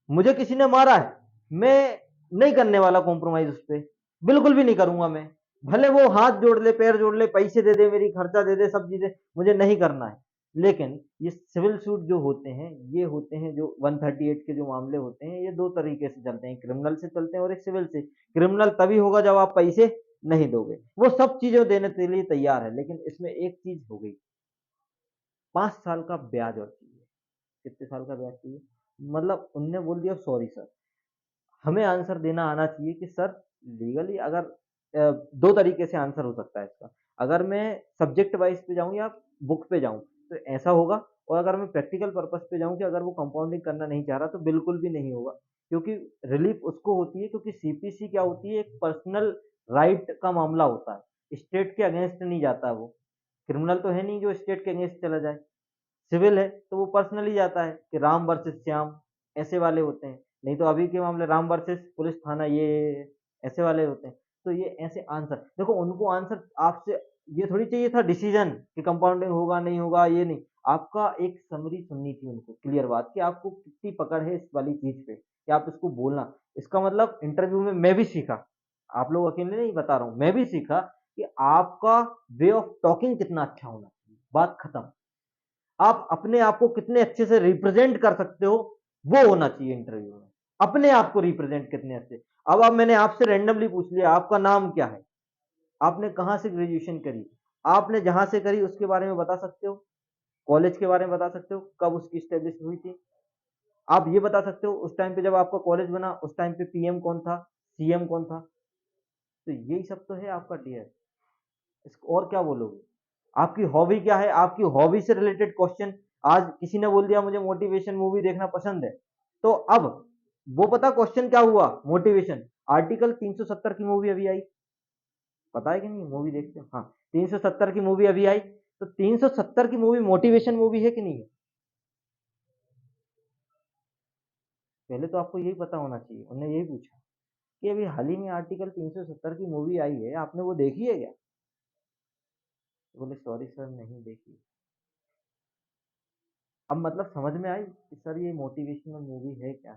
मुझे किसी ने मारा है, मैं नहीं करने वाला कॉम्प्रोमाइज़ उस पे, बिल्कुल भी नहीं करूँगा मैं। भले वो हाथ जोड़ ले, पैर जोड़ ले, पैसे दे दे, मेरी खर्चा दे दे, सब चीज़ें, मुझे नहीं करना है। लेकिन ये सिविल सूट जो होते हैं, ये होते हैं जो 138 के जो मामले होते हैं, ये 2 तरीके से चलते हैं, क्रिमिनल से चलते हैं और एक सिविल से। क्रिमिनल तभी होगा जब आप पैसे नहीं दोगे। वो सब चीज़ें देने के लिए तैयार है, लेकिन इसमें एक चीज़ हो गई, 5 साल का ब्याज और चाहिए। कितने साल का ब्याज चाहिए? मतलब उनने बोल दिया सॉरी सर, हमें आंसर देना आना चाहिए कि सर लीगली अगर 2 तरीके से आंसर हो सकता है इसका। अगर मैं सब्जेक्ट वाइज़ पे जाऊँ या बुक पे जाऊँ, तो ऐसा होगा, और अगर मैं प्रैक्टिकल पर्पज़ पे जाऊँ कि अगर वो कंपाउंडिंग करना नहीं चाह रहा, तो बिल्कुल भी नहीं होगा। क्योंकि रिलीफ़ उसको होती है, क्योंकि सीपीसी क्या होती है, एक पर्सनल राइट का मामला होता है। स्टेट के अगेंस्ट नहीं जाता वो। क्रिमिनल तो है नहीं जो स्टेट के अगेंस्ट चला जाए। सिविल है तो वो पर्सनली जाता है कि राम वर्सेस श्याम, ऐसे वाले होते हैं। नहीं तो अभी के मामले राम वर्सेस पुलिस थाना, ये ऐसे वाले होते हैं। तो ये ऐसे आंसर देखो, उनको आंसर आपसे ये थोड़ी चाहिए था डिसीजन कि कंपाउंडिंग होगा नहीं होगा, ये नहीं। आपका एक समरी सुननी थी उनको, क्लियर बात कि आपको कितनी पकड़ है इस वाली चीज पे कि आप इसको बोलना। इसका मतलब इंटरव्यू में मैं भी सीखा, आप लोग अकेले नहीं बता रहा हूँ, मैं भी सीखा कि आपका वे ऑफ टॉकिंग कितना अच्छा होना चाहिए। बात खत्म। आप अपने आप को कितने अच्छे से रिप्रेजेंट कर सकते हो, वो होना चाहिए इंटरव्यू में। अपने आप को रिप्रेजेंट कितने अच्छे। अब मैंने आपसे रैंडमली पूछ लिया आपका नाम क्या है, आपने कहाँ से ग्रेजुएशन करी, आपने जहाँ से करी उसके बारे में बता सकते हो, कॉलेज के बारे में बता सकते हो, कब उसकी स्टेब्लिश हुई थी। आप ये बता सकते हो उस टाइम पे जब आपका कॉलेज बना, उस टाइम पे पीएम कौन था, सीएम कौन था। तो यही सब तो है आपका टीएस। इसको और क्या बोलोगे? आपकी हॉबी क्या है? आपकी हॉबी से रिलेटेड क्वेश्चन। आज किसी ने बोल दिया मुझे मोटिवेशन मूवी देखना पसंद है, तो अब वो पता क्वेश्चन क्या हुआ? मोटिवेशन। आर्टिकल 370 की मूवी अभी आई, पता है कि नहीं? मूवी देखते हो? हाँ, 370 की मूवी अभी आई, तो 370 की मूवी मोटिवेशन मूवी है कि नहीं है? पहले तो आपको यही पता होना चाहिए। उन्होंने यही पूछा कि अभी हाल ही में आर्टिकल 370 की मूवी आई है, आपने वो देखी है क्या? बोले सॉरी सर, नहीं देखी। अब मतलब समझ में आई कि सर ये मोटिवेशनल मूवी है क्या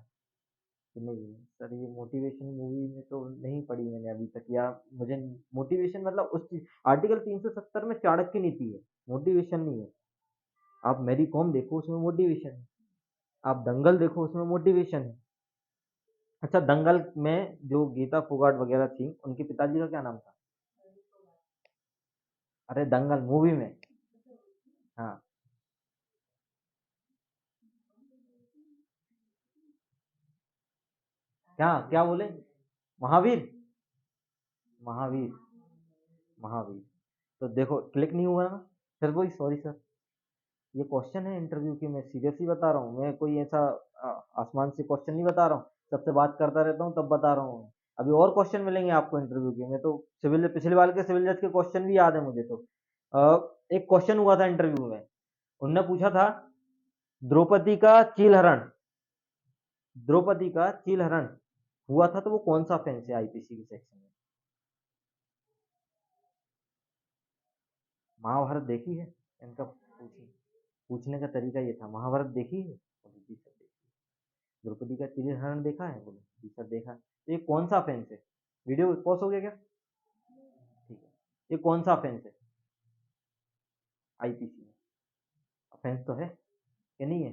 कि नहीं। सर ये मोटिवेशन मूवी में तो नहीं पढ़ी मैंने अभी तक, या मुझे मोटिवेशन मतलब उस चीज, आर्टिकल 370 में चाणक्य नीति है, मोटिवेशन नहीं है। आप मैरी कॉम देखो उसमें मोटिवेशन है, आप दंगल देखो उसमें मोटिवेशन है। अच्छा, दंगल में जो गीता फोगाट वगैरह थी, उनके पिताजी का क्या नाम था? अरे दंगल मूवी में। हाँ, क्या क्या बोले? महावीर। महावीर। महावीर। तो देखो क्लिक नहीं हुआ ना। फिर वही सॉरी सर, ये क्वेश्चन है इंटरव्यू की, मैं सीरियसली बता रहा हूँ, मैं कोई ऐसा आसमान से क्वेश्चन नहीं बता रहा हूँ। सबसे बात करता रहता हूँ तब बता रहा हूँ। अभी और क्वेश्चन मिलेंगे आपको इंटरव्यू के, मैं तो सिविल पिछले बार के सिविल जज के क्वेश्चन भी याद है मुझे तो। एक क्वेश्चन हुआ था इंटरव्यू में, उनने पूछा था द्रौपदी का चीलहरण, द्रौपदी का चीलहरण हुआ था तो वो कौन सा ऑफेंस है आईपीसी के सेक्शन में? महाभारत देखी है? इनका पूछने का तरीका ये था, महाभारत देखी है? बोले जी सर देखी है। द्रौपदी का चिरहरण देखा है? बोले जी सर देखा है। तो ये कौन सा ऑफेंस है? वीडियो पॉज हो गया क्या? ठीक है, ये कौन सा ऑफेंस है? आईपीसी में ऑफेंस तो है कि नहीं है?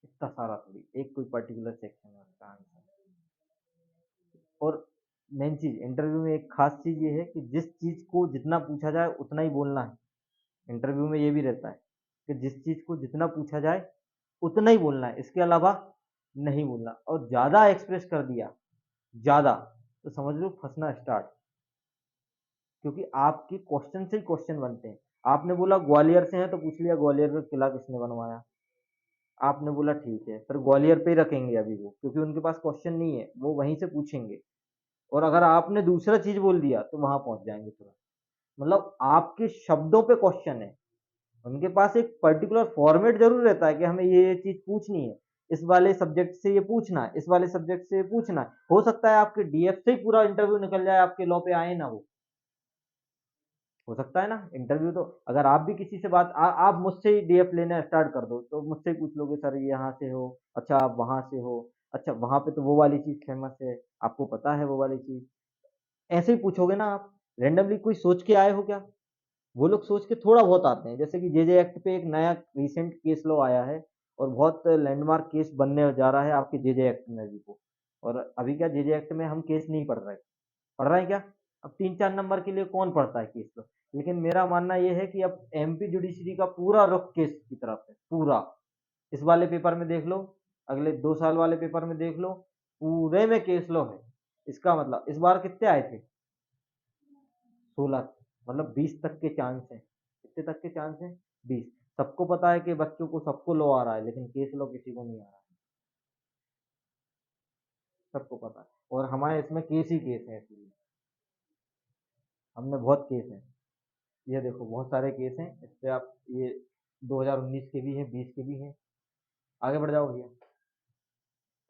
इतना सारा थोड़ी, एक कोई पर्टिकुलर सेक्शन है उसका आंसर। और मेन चीज इंटरव्यू में एक खास चीज ये है कि जिस चीज को जितना पूछा जाए उतना ही बोलना है। इंटरव्यू में ये भी रहता है कि जिस चीज को जितना पूछा जाए उतना ही बोलना है, इसके अलावा नहीं बोलना। और ज्यादा एक्सप्रेस कर दिया, ज्यादा, तो समझ लो फंसना स्टार्ट। क्योंकि आपके क्वेश्चन से ही क्वेश्चन बनते हैं। आपने बोला ग्वालियर से है तो पूछ लिया ग्वालियर का किला किसने बनवाया। आपने बोला ठीक है, फिर ग्वालियर पे ही रखेंगे अभी वो, क्योंकि उनके पास क्वेश्चन नहीं है, वो वहीं से पूछेंगे। और अगर आपने दूसरा चीज बोल दिया तो वहां पहुंच जाएंगे तुरंत। मतलब आपके शब्दों पे क्वेश्चन है। उनके पास एक पर्टिकुलर फॉर्मेट जरूर रहता है कि हमें ये चीज पूछनी है, इस वाले सब्जेक्ट से ये पूछना है, इस वाले सब्जेक्ट से ये पूछना है। हो सकता है आपके डीएफ से ही पूरा इंटरव्यू निकल जाए, आपके लॉ पे आए ना वो, हो सकता है ना। इंटरव्यू तो अगर आप भी किसी से बात आप मुझसे ही डीएफ लेना स्टार्ट कर दो तो मुझसे ही पूछ लोगे सर ये यहाँ से हो, अच्छा आप वहां से हो, अच्छा वहां पे तो वो वाली चीज फेमस है, आपको पता है वो वाली चीज। ऐसे ही पूछोगे ना आप। रेंडमली कोई सोच के आए हो क्या? वो लोग सोच के थोड़ा बहुत आते हैं। जैसे कि जेजे एक्ट पे एक नया रिसेंट केस लॉ आया है और बहुत लैंडमार्क केस बनने जा रहा है आपके जेजे एक्ट में भी को। और अभी क्या जेजे एक्ट में हम केस नहीं पढ़ रहे, पढ़ रहे हैं क्या? अब 3-4 नंबर के लिए कौन पढ़ता है केस लॉ? लेकिन मेरा मानना ये है कि अब एमपी जुडिशरी का पूरा रुख केस की तरफ है, पूरा। इस वाले पेपर में देख लो, अगले 2 साल वाले पेपर में देख लो, पूरे में केस लॉ है। इसका मतलब इस बार कितने आए थे? 16। मतलब 20 तक के चांस है। कितने तक के चांस है? 20। सबको पता है कि बच्चों को सबको लॉ आ रहा है, लेकिन केस लॉ किसी को नहीं आ रहा है। सबको पता है। और हमारे इसमें केस ही केस है, इसलिए हमने बहुत केस है। ये देखो बहुत सारे केस हैं इस पे। आप ये 2019 के भी हैं, 20 के भी हैं। आगे बढ़ जाओ भैया।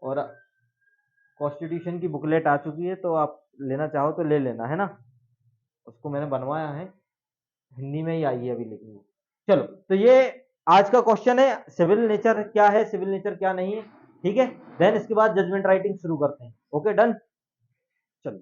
और कॉन्स्टिट्यूशन की बुकलेट आ चुकी है, तो आप लेना चाहो तो ले लेना, है ना। उसको मैंने बनवाया है, हिंदी में ही आई है अभी, लेकिन वो चलो। तो ये आज का क्वेश्चन है, सिविल नेचर क्या है, सिविल नेचर क्या नहीं है। ठीक है, देन इसके बाद जजमेंट राइटिंग शुरू करते हैं। ओके डन, चलो।